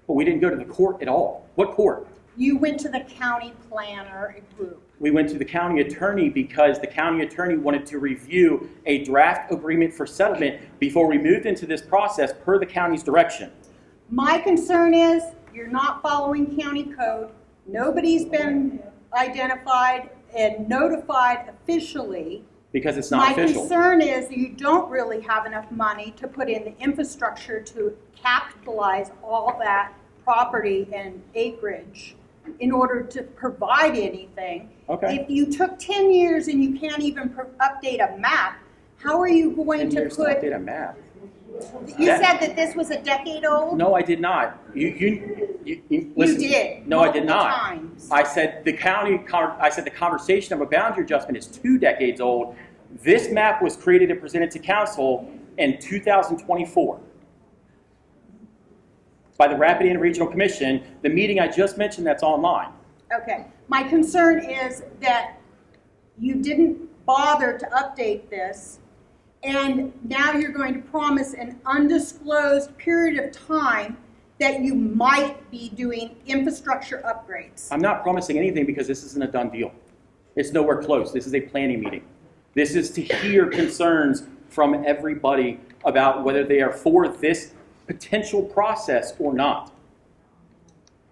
Speaker 2: But we didn't go to the court at all. What court?
Speaker 20: You went to the county planner group.
Speaker 2: We went to the county attorney because the county attorney wanted to review a draft agreement for settlement before we moved into this process per the county's direction.
Speaker 20: My concern is you're not following county code. Nobody's been identified and notified officially.
Speaker 2: Because it's not official.
Speaker 20: My concern is that you don't really have enough money to put in the infrastructure to capitalize all that property and acreage in order to provide anything.
Speaker 2: Okay.
Speaker 20: If you took 10 years and you can't even update a map, how are you going to put...
Speaker 2: update a map?
Speaker 20: You said that this was a decade old?
Speaker 2: No, I did not. You listen.
Speaker 20: You did.
Speaker 2: No, I did not.
Speaker 20: Times.
Speaker 2: I said the conversation of a boundary adjustment is 2 decades old. This map was created and presented to council in 2024 by the Rapidan Regional Commission, the meeting I just mentioned that's online.
Speaker 20: Okay. My concern is that you didn't bother to update this, and now you're going to promise an undisclosed period of time that you might be doing infrastructure upgrades.
Speaker 2: I'm not promising anything because this isn't a done deal. It's nowhere close. This is a planning meeting. This is to hear concerns from everybody about whether they are for this potential process or not.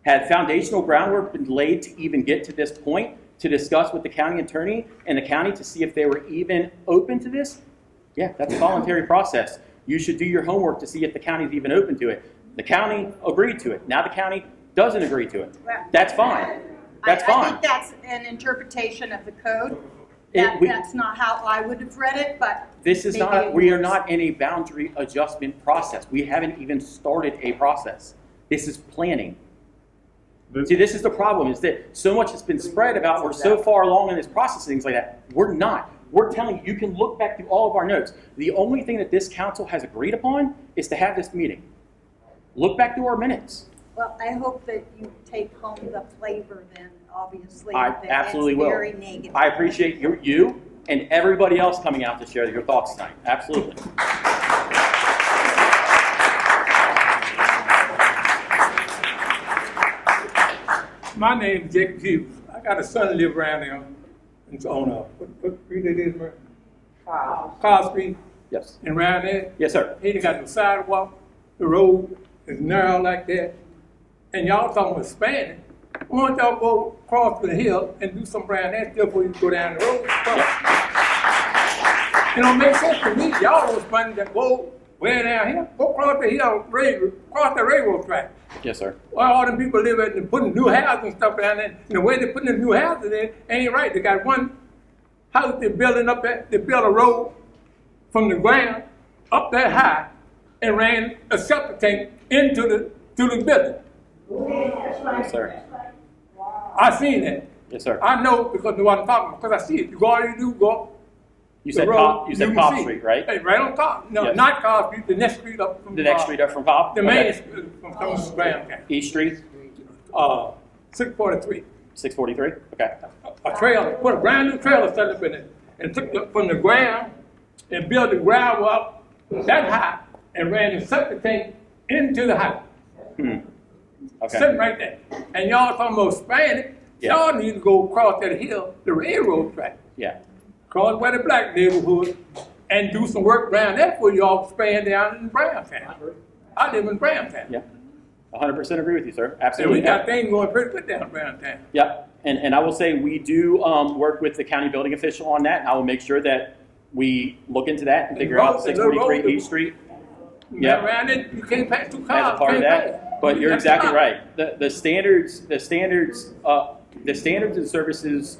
Speaker 2: Had foundational groundwork been laid to even get to this point to discuss with the county attorney and the county to see if they were even open to this? Yeah, that's a voluntary process. You should do your homework to see if the county is even open to it. The county agreed to it. Now the county doesn't agree to it. That's fine. That's fine.
Speaker 20: I think that's an interpretation of the code. That's not how I would have read it, but
Speaker 2: this is
Speaker 20: maybe
Speaker 2: not. We are not in a boundary adjustment process. We haven't even started a process. This is planning. See, this is the problem, is that so much has been spread about we're so far along in this process and things like that. We're not. We're telling you, you can look back through all of our notes. The only thing that this council has agreed upon is to have this meeting. Look back through our minutes.
Speaker 20: Well, I hope that you take home the flavor then, obviously.
Speaker 2: I
Speaker 20: that
Speaker 2: absolutely
Speaker 20: it's
Speaker 2: will.
Speaker 20: Very negative.
Speaker 2: I appreciate you and everybody else coming out to share your thoughts tonight. Absolutely.
Speaker 5: My name's Jake Hughes. I got a son live around there. It's on what street it is, man? Carl Street.
Speaker 2: Yes.
Speaker 5: And around there.
Speaker 2: Yes, sir.
Speaker 5: He ain't got no sidewalk. The road is narrow like that. And y'all talking about expanding. Why don't y'all go across the hill and do some around there before you go down the road? It don't make sense to me. Y'all was planning to go way down here. Go across the hill, across the railroad track.
Speaker 2: Yes, sir.
Speaker 5: Well, all them people live and putting new houses and stuff down there. And the way they're putting the new houses in ain't right. They got one house they're building up there. They built a road from the ground up that high and ran a septic tank into the building.
Speaker 2: Yes, sir.
Speaker 5: I seen that.
Speaker 2: Yes, sir.
Speaker 5: I know because the one I'm talking about, because I see it. You go all you do, go.
Speaker 2: You said Cobb Street, right?
Speaker 5: Hey, right on top. No,
Speaker 2: Yes.
Speaker 5: Not Cobb Street. The next street up from
Speaker 2: The next street up from Cobb?
Speaker 5: The
Speaker 2: Okay.
Speaker 5: main street from Browntown.
Speaker 2: East Street?
Speaker 5: 643.
Speaker 2: 643? Okay.
Speaker 5: A trailer, put a brand new trailer set up in it, and took it from the ground and built the gravel up that high and ran the septic tank into the house.
Speaker 2: Okay.
Speaker 5: Sitting right there. And y'all talking about expanding. Y'all need to go across that hill, the railroad track.
Speaker 2: Yeah.
Speaker 5: Cross where the black neighborhood and do some work around there for y'all expand down in Browntown. I live in Browntown.
Speaker 2: Yeah. 100% agree with you, sir.
Speaker 5: And
Speaker 2: Absolutely.
Speaker 5: we got things going pretty good down in Browntown.
Speaker 2: Yep. And I will say we do work with the county building official on that. I will make sure that we look into that and figure out 643 East Street.
Speaker 5: Yeah. Around it, you can't pass two cars.
Speaker 2: As a part of that. But you're exactly right. The standards and services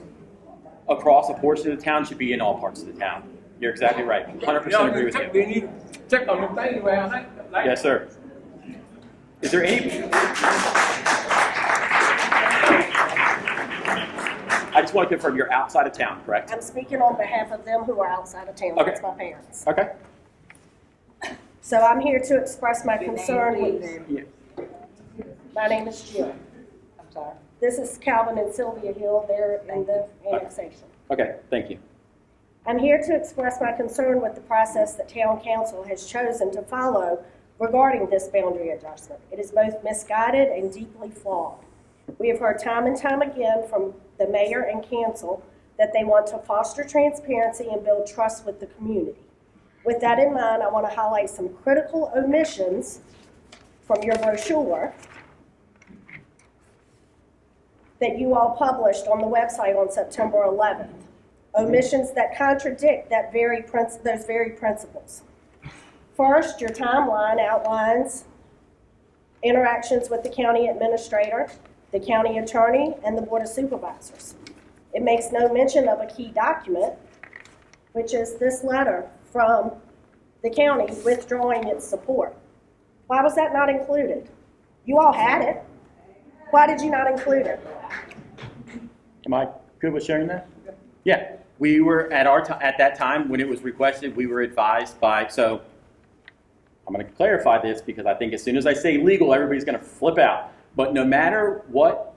Speaker 2: across a portion of the town should be in all parts of the town. You're exactly right. 100% agree with you.
Speaker 5: They need to check on them things around that. Like,
Speaker 2: Yes, sir. Is there any? I just want to confirm you're outside of town, correct?
Speaker 21: I'm speaking on behalf of them who are outside of town.
Speaker 2: Okay.
Speaker 21: That's my parents.
Speaker 2: Okay.
Speaker 21: So I'm here to express my concern with them.
Speaker 2: Yeah.
Speaker 21: My name is Jill.
Speaker 4: I'm sorry.
Speaker 21: This is Calvin and Sylvia Hill. They're in the annexation.
Speaker 2: Okay, thank you.
Speaker 21: I'm here to express my concern with the process that Town Council has chosen to follow regarding this boundary adjustment. It is both misguided and deeply flawed. We have heard time and time again from the mayor and council that they want to foster transparency and build trust with the community. With that in mind, I want to highlight some critical omissions from your brochure that you all published on the website on September 11th. Omissions that contradict those very principles. First, your timeline outlines interactions with the county administrator, the county attorney, and the board of supervisors. It makes no mention of a key document, which is this letter from the county withdrawing its support. Why was that not included? You all had it. Why did you not include it?
Speaker 2: Am I good with sharing that? Yeah, we were at that time when it was requested, we were advised by, so I'm going to clarify this because I think as soon as I say legal, everybody's going to flip out. But no matter what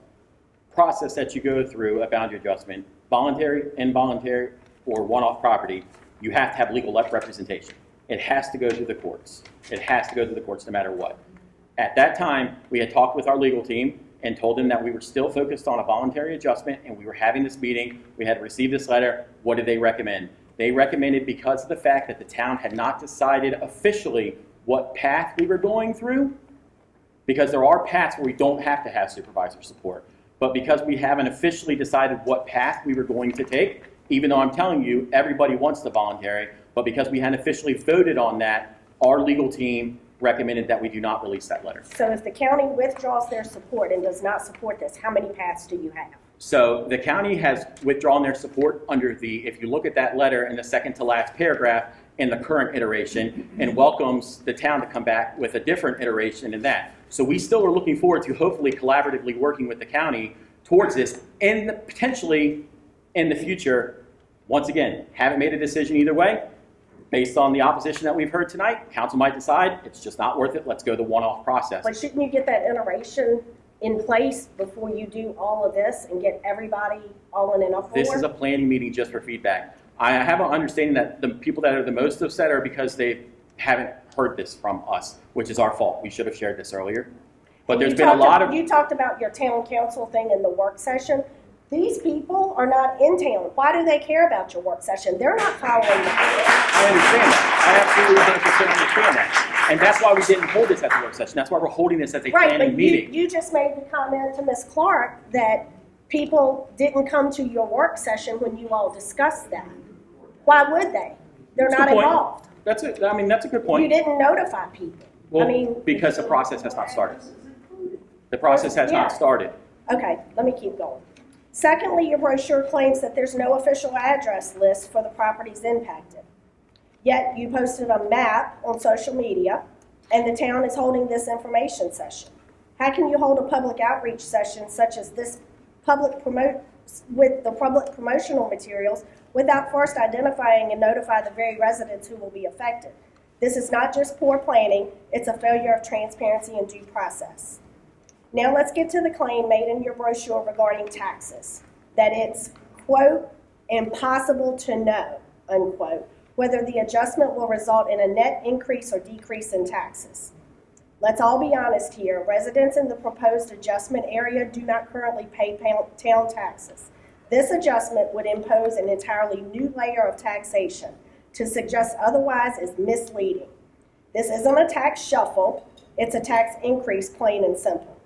Speaker 2: process that you go through a boundary adjustment, voluntary, involuntary, or one-off property, you have to have legal representation. It has to go through the courts. It has to go through the courts no matter what. At that time, we had talked with our legal team and told them that we were still focused on a voluntary adjustment and we were having this meeting. We had received this letter. What did they recommend? They recommended, because of the fact that the town had not decided officially what path we were going through, because there are paths where we don't have to have supervisor support. But because we haven't officially decided what path we were going to take, even though I'm telling you everybody wants the voluntary, but because we hadn't officially voted on that, our legal team recommended that we do not release that letter.
Speaker 21: So if the county withdraws their support and does not support this, how many paths do you have?
Speaker 2: So the county has withdrawn their support under the, if you look at that letter in the second to last paragraph in the current iteration, and welcomes the town to come back with a different iteration in that. So we still are looking forward to hopefully collaboratively working with the county towards this and potentially in the future. Once again, haven't made a decision either way. Based on the opposition that we've heard tonight, council might decide it's just not worth it. Let's go the one-off process.
Speaker 21: But shouldn't you get that iteration in place before you do all of this and get everybody all in an uproar?
Speaker 2: This is a planning meeting just for feedback. I have an understanding that the people that are the most upset are because they haven't heard this from us, which is our fault. We should have shared this earlier. But there's been a lot of...
Speaker 21: You talked about your town council thing in the work session. These people are not in town. Why do they care about your work session? They're not following that.
Speaker 2: I understand that. I absolutely 100% understand that. And that's why we didn't hold this at the work session. That's why we're holding this as a planning meeting.
Speaker 21: But you just made the comment to Ms. Clark that people didn't come to your work session when you all discussed that. Why would they? They're not involved.
Speaker 2: That's it. I mean, that's a good point.
Speaker 21: You didn't notify people.
Speaker 2: Well, because the process has not started. The process has not started.
Speaker 21: Okay, let me keep going. Secondly, your brochure claims that there's no official address list for the properties impacted. Yet you posted a map on social media, and the town is holding this information session. How can you hold a public outreach session such as this with the public promotional materials without first identifying and notify the very residents who will be affected? This is not just poor planning, it's a failure of transparency and due process. Now let's get to the claim made in your brochure regarding taxes, that it's, quote, impossible to know, unquote, whether the adjustment will result in a net increase or decrease in taxes. Let's all be honest here. Residents in the proposed adjustment area do not currently pay town taxes. This adjustment would impose an entirely new layer of taxation. To suggest otherwise is misleading. This isn't a tax shuffle, it's a tax increase, plain and simple.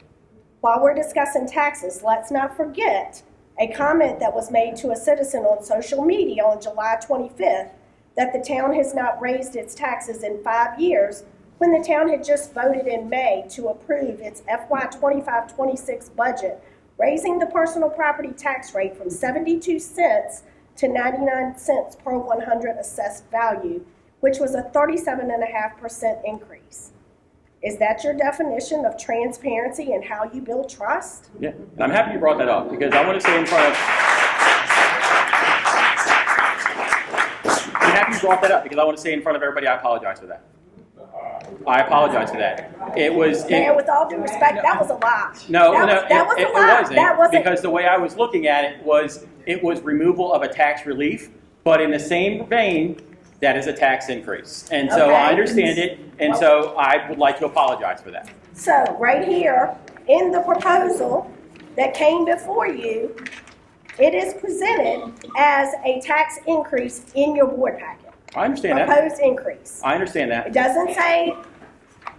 Speaker 21: While we're discussing taxes, let's not forget a comment that was made to a citizen on social media on July 25th that the town has not raised its taxes in 5 years, when the town had just voted in May to approve its FY 25-26 budget, raising the personal property tax rate from 72 cents to 99 cents per 100 assessed value, which was a 37.5% increase. Is that your definition of transparency and how you build trust?
Speaker 2: Yeah, and I'm happy you brought that up because I want to say in front of. I'm happy you brought that up because I want to say in front of everybody, I apologize for that. I apologize for that. It was.
Speaker 21: Man, with all due respect, that was a lie.
Speaker 2: No,
Speaker 21: that was a lie.
Speaker 2: It wasn't.
Speaker 21: That wasn't.
Speaker 2: Because the way I was looking at it was removal of a tax relief, but in the same vein, that is a tax increase. And so
Speaker 21: Okay.
Speaker 2: I understand it, and so I would like to apologize for that.
Speaker 21: So right here in the proposal that came before you, it is presented as a tax increase in your board packet.
Speaker 2: I understand that.
Speaker 21: Proposed increase.
Speaker 2: I understand that.
Speaker 21: It doesn't say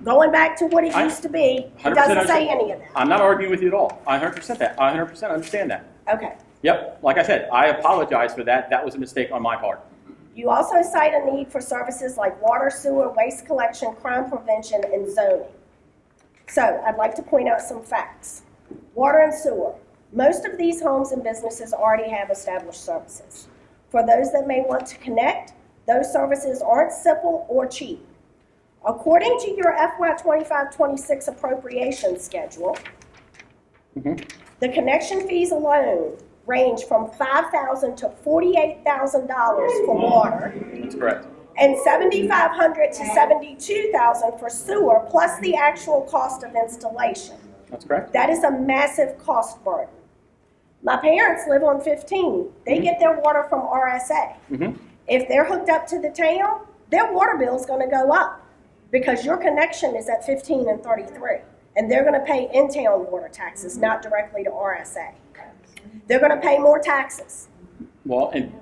Speaker 21: going back to what it used to be. It
Speaker 2: 100%
Speaker 21: doesn't say
Speaker 2: understand.
Speaker 21: any of that.
Speaker 2: I'm not arguing with you at all. I 100% that. I 100% understand that.
Speaker 21: Okay.
Speaker 2: Yep. Like I said, I apologize for that. That was a mistake on my part.
Speaker 21: You also cite a need for services like water, sewer, waste collection, crime prevention, and zoning. So I'd like to point out some facts. Water and sewer. Most of these homes and businesses already have established services. For those that may want to connect, those services aren't simple or cheap. According to your FY 25-26 appropriation schedule, the connection fees alone range from $5,000 to $48,000 for water,
Speaker 2: That's correct.
Speaker 21: and $7,500 to $72,000 for sewer, plus the actual cost of installation.
Speaker 2: That's correct.
Speaker 21: That is a massive cost burden. My parents live on 15. They get their water from RSA. If they're hooked up to the town, their water bill is going to go up because your connection is at 15 and 33. And they're going to pay in-town water taxes, not directly to RSA. They're going to pay more taxes.
Speaker 2: Well, and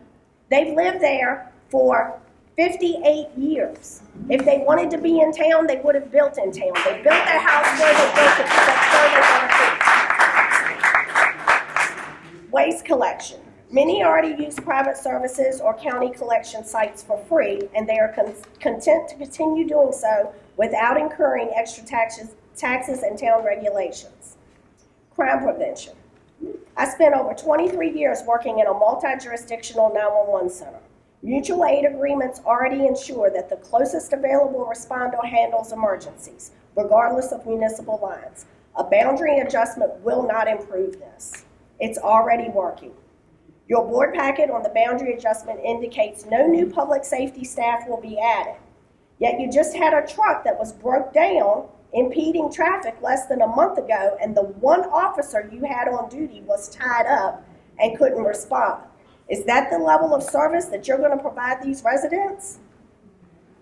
Speaker 21: They've lived there for 58 years. If they wanted to be in town, they would have built in town. They built their house where they built it because that's where they want to be. Waste collection. Many already use private services or county collection sites for free, and they are content to continue doing so without incurring extra taxes and town regulations. Crime prevention. I spent over 23 years working in a multi-jurisdictional 911 center. Mutual aid agreements already ensure that the closest available responder handles emergencies, regardless of municipal lines. A boundary adjustment will not improve this. It's already working. Your board packet on the boundary adjustment indicates no new public safety staff will be added. Yet you just had a truck that was broke down impeding traffic less than a month ago, and the one officer you had on duty was tied up and couldn't respond. Is that the level of service that you're going to provide these residents?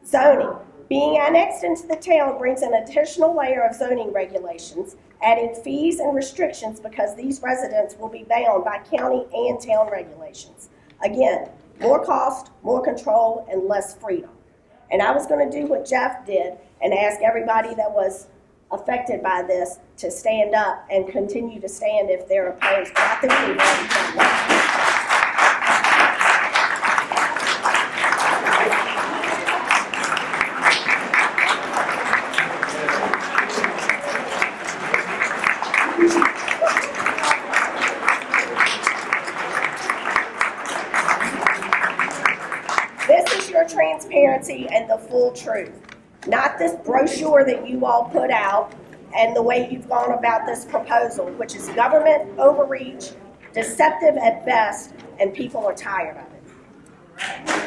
Speaker 21: Zoning. Being annexed into the town brings an additional layer of zoning regulations, adding fees and restrictions because these residents will be bound by county and town regulations. Again, more cost, more control, and less freedom. And I was going to do what Jeff did and ask everybody that was affected by this to stand up and continue to stand if they're opposed. But I think we've already done that. This is your transparency and the full truth, not this brochure that you all put out and the way you've gone about this proposal, which is government overreach, deceptive at best, and people are tired of it.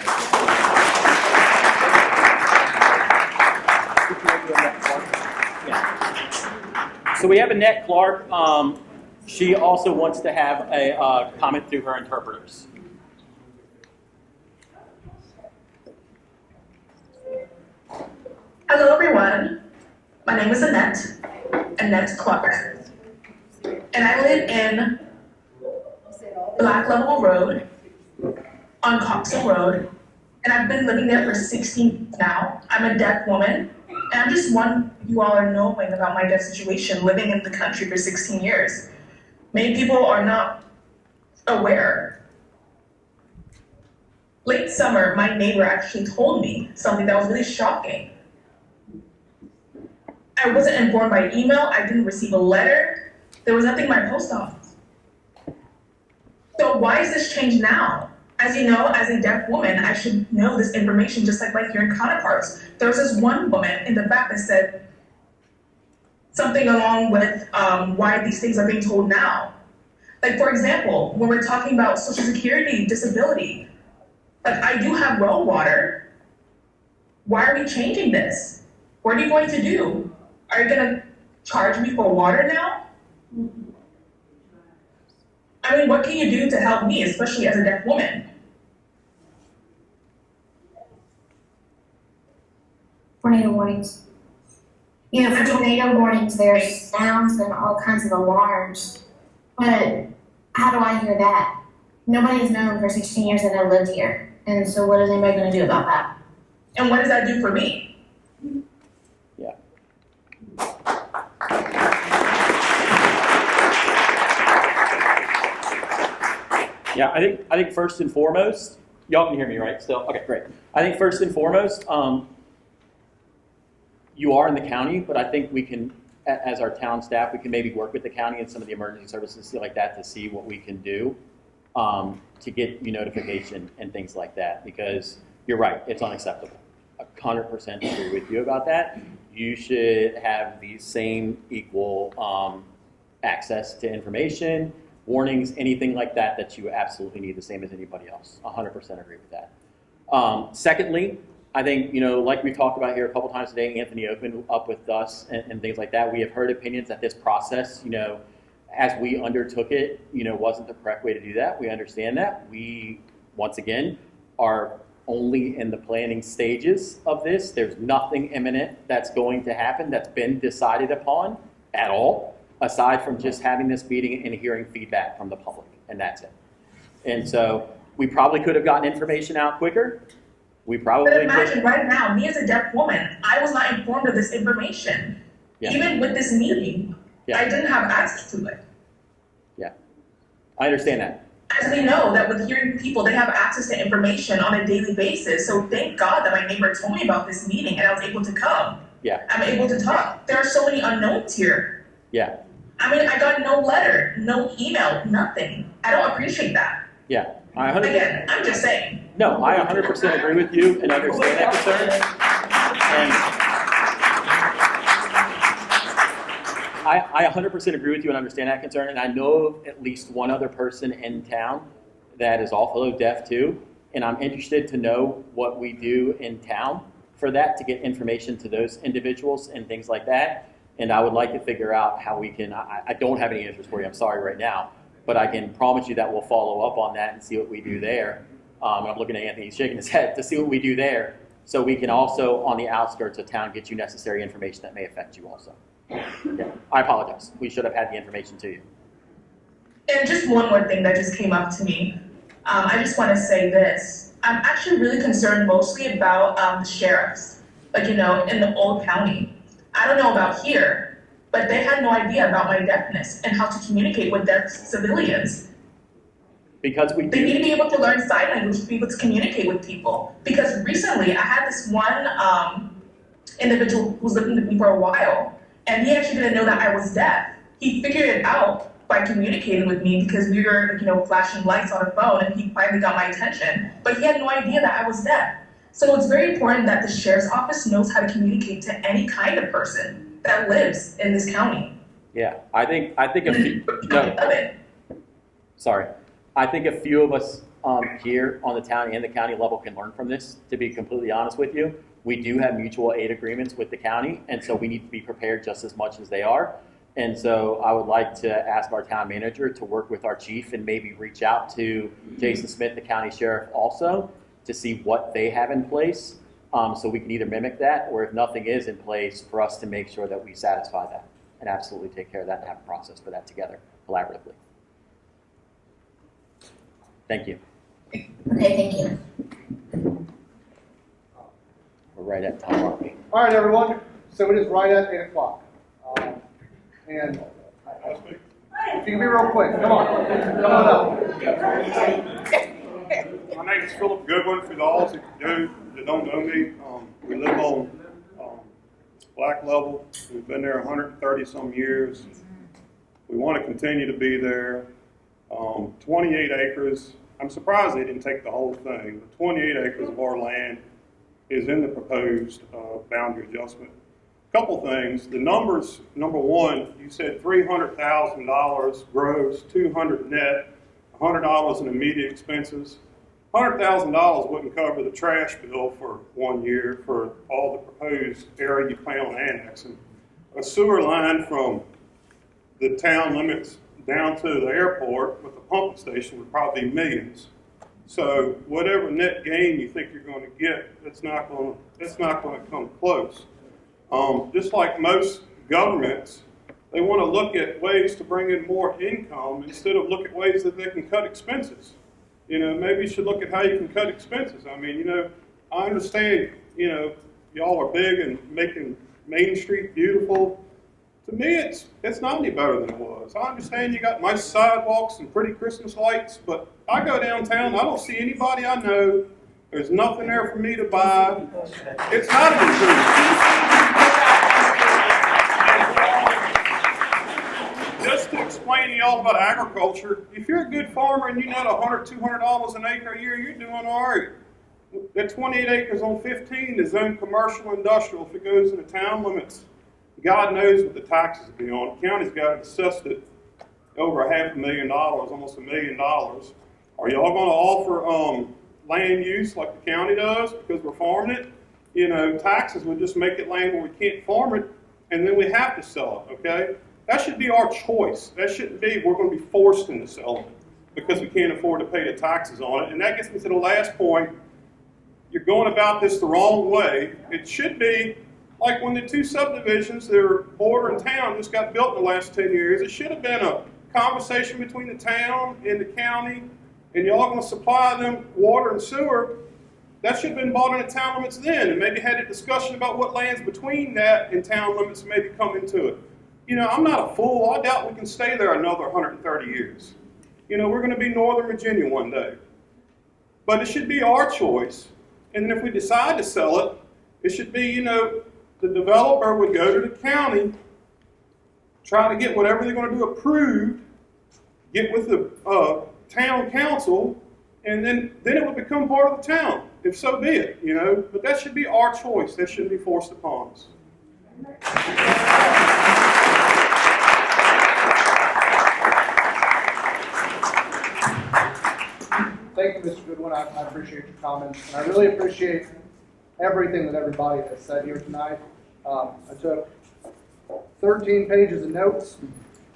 Speaker 2: so we have Annette Clark. She also wants to have a comment through her interpreters.
Speaker 10: Hello everyone, my name is Annette Clark, and I live in Black Level Road on Coxon Road, and I've been living there for 16 now. I'm a deaf woman, and I'm just one you all are knowing about my deaf situation, living in the country for 16 years. Many people are not aware. Late summer, my neighbor actually told me something that was really shocking. I wasn't informed by email, I didn't receive a letter, there was nothing in my post office. So why is this change now? As you know, as a deaf woman, I should know this information just like my hearing counterparts. There was this one woman in the back that said something along with why these things are being told now. Like, for example, when we're talking about Social Security, disability, like, I do have well water. Why are we changing this? What are you going to do? Are you going to charge me for water now? I mean, what can you do to help me, especially as a deaf woman?
Speaker 12: Tornado warnings. You know, for tornado warnings, there's sounds and all kinds of alarms. But how do I hear that? Nobody has known for 16 years that I lived here. And so what is anybody going to do about that?
Speaker 10: And what does that do for me?
Speaker 2: Yeah. Yeah, I think first and foremost, y'all can hear me, right? Still? Okay, great. I think first and foremost, you are in the county, but I think we can, as our town staff, we can maybe work with the county and some of the emergency services like that to see what we can do to get you notification and things like that. Because you're right, it's unacceptable. 100% agree with you about that. You should have the same equal access to information, warnings, anything like that that you absolutely need, the same as anybody else. 100% agree with that. Secondly, I think, you know, like we talked about here a couple times today, Anthony opened up with us and things like that. We have heard opinions that this process, you know, as we undertook it, you know, wasn't the correct way to do that. We understand that. We, once again, are only in the planning stages of this. There's nothing imminent that's going to happen that's been decided upon at all, aside from just having this meeting and hearing feedback from the public, and that's it. And so we probably could have gotten information out quicker. We probably
Speaker 10: But imagine right now, me as a deaf woman, I was not informed of this information.
Speaker 2: Yeah.
Speaker 10: Even with this meeting,
Speaker 2: Yeah.
Speaker 10: I didn't have access to it.
Speaker 2: Yeah, I understand that.
Speaker 10: As we know that with hearing people, they have access to information on a daily basis. So thank God that my neighbor told me about this meeting and I was able to come.
Speaker 2: Yeah,
Speaker 10: I'm able to talk. There are so many unknowns here.
Speaker 2: yeah,
Speaker 10: I mean, I got no letter, no email, nothing. I don't appreciate that.
Speaker 2: yeah. I 100%.
Speaker 10: Again, I'm just saying.
Speaker 2: No, I 100% agree with you and understand that concern. And I 100% agree with you and understand that concern. And I know of at least one other person in town that is also deaf too. And I'm interested to know what we do in town for that to get information to those individuals and things like that. And I would like to figure out how we can, I don't have any answers for you, I'm sorry right now, but I can promise you that we'll follow up on that and see what we do there. And I'm looking at Anthony, he's shaking his head, to see what we do there, so we can also, on the outskirts of town, get you necessary information that may affect you also. Yeah, I apologize. We should have had the information to you.
Speaker 10: And just one more thing that just came up to me. I just want to say this. I'm actually really concerned mostly about the sheriffs, like, you know, in the old county. I don't know about here, but they had no idea about my deafness and how to communicate with deaf civilians.
Speaker 2: Because we
Speaker 10: They need to be able to learn sign language to be able to communicate with people. Because recently I had this one individual who was living with me for a while, and he actually didn't know that I was deaf. He figured it out by communicating with me because we were, you know, flashing lights on a phone, and he finally got my attention. But he had no idea that I was deaf. So it's very important that the sheriff's office knows how to communicate to any kind of person that lives in this county.
Speaker 2: Yeah, I think a few, no, sorry. I think a few of us here on the town and the county level can learn from this, to be completely honest with you. We do have mutual aid agreements with the county, and so we need to be prepared just as much as they are. And so I would like to ask our town manager to work with our chief and maybe reach out to Jason Smith, the county sheriff, also, to see what they have in place, so we can either mimic that, or if nothing is in place, for us to make sure that we satisfy that and absolutely take care of that and have a process for that together collaboratively. Thank you.
Speaker 12: Okay, thank you.
Speaker 2: We're right at time, aren't we?
Speaker 1: All right, everyone. So it is right at 8 o'clock. And if you can be real quick, come on. Come on up.
Speaker 22: My name is Philip Goodwin. For those that don't know me, we live on Black Level. We've been there 130 some years. We want to continue to be there. 28 acres I'm surprised they didn't take the whole thing. The 28 acres of our land is in the proposed boundary adjustment. Couple things. The numbers, number one, you said $300,000 gross, $200 net, $100 in immediate expenses. $100,000 wouldn't cover the trash bill for 1 year for all the proposed area you plan on annexing. A sewer line from the town limits down to the airport with the pumping station would probably be millions. So whatever net gain you think you're going to get, it's not going to come close. Just like most governments, they want to look at ways to bring in more income instead of look at ways that they can cut expenses. You know, maybe you should look at how you can cut expenses. I mean, you know, I understand, you know, y'all are big and making Main Street beautiful. To me, it's not any better than it was. I understand you got nice sidewalks and pretty Christmas lights, but I go downtown, I don't see anybody I know. There's nothing there for me to buy. It's not an improvement. Just to explain to y'all about agriculture, if you're a good farmer and you net $100, $200 an acre a year, you're doing all right. That 28 acres on 15 is zoned commercial industrial. If it goes in the town limits, God knows what the taxes will be on. The county's got it assessed at over $500,000, almost $1 million. Are y'all going to offer land use like the county does because we're farming it? You know, taxes would just make it land where we can't farm it, and then we have to sell it, okay? That should be our choice. That shouldn't be we're going to be forced into selling it because we can't afford to pay the taxes on it. And that gets me to the last point. You're going about this the wrong way. It should be like when the two subdivisions that are bordering town just got built in the last 10 years. It should have been a conversation between the town and the county, and y'all going to supply them water and sewer. That should have been bought in the town limits then, and maybe had a discussion about what lands between that and town limits maybe come into it. You know, I'm not a fool. I doubt we can stay there another 130 years. You know, we're going to be Northern Virginia one day. But it should be our choice. And then if we decide to sell it, it should be, you know, the developer would go to the county, try to get whatever they're going to do approved, get with the town council, and then it would become part of the town, if so be it, you know. But that should be our choice. That shouldn't be forced upon us.
Speaker 1: Thank you, Mr. Goodwin. I appreciate your comments. And I really appreciate everything that everybody has said here tonight. I took 13 pages of notes,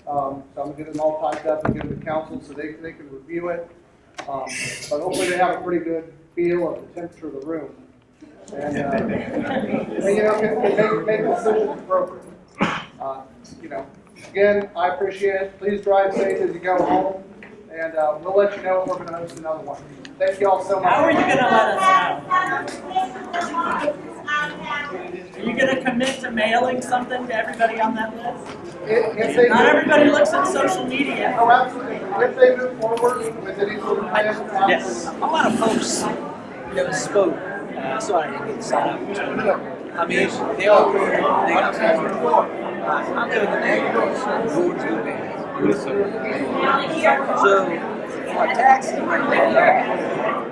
Speaker 1: so I'm going to get them all typed up and give them to council so they can review it. But hopefully they have a pretty good feel of the temperature of the room. And you know, make decisions appropriately. You know, again, I appreciate it. Please drive safe as you go home. And we'll let you know if we're going to host another one. Thank you all so much.
Speaker 3: How are you going to let us know? Are you going to commit to mailing something to everybody on that list? Not everybody looks at social media.
Speaker 1: Oh, absolutely. If they move forward with any sort of plan,
Speaker 3: yes.
Speaker 13: A lot of folks spoke, so I didn't get signed up. I mean, they all go I'm living in Gordonsville, man. So, our taxes right now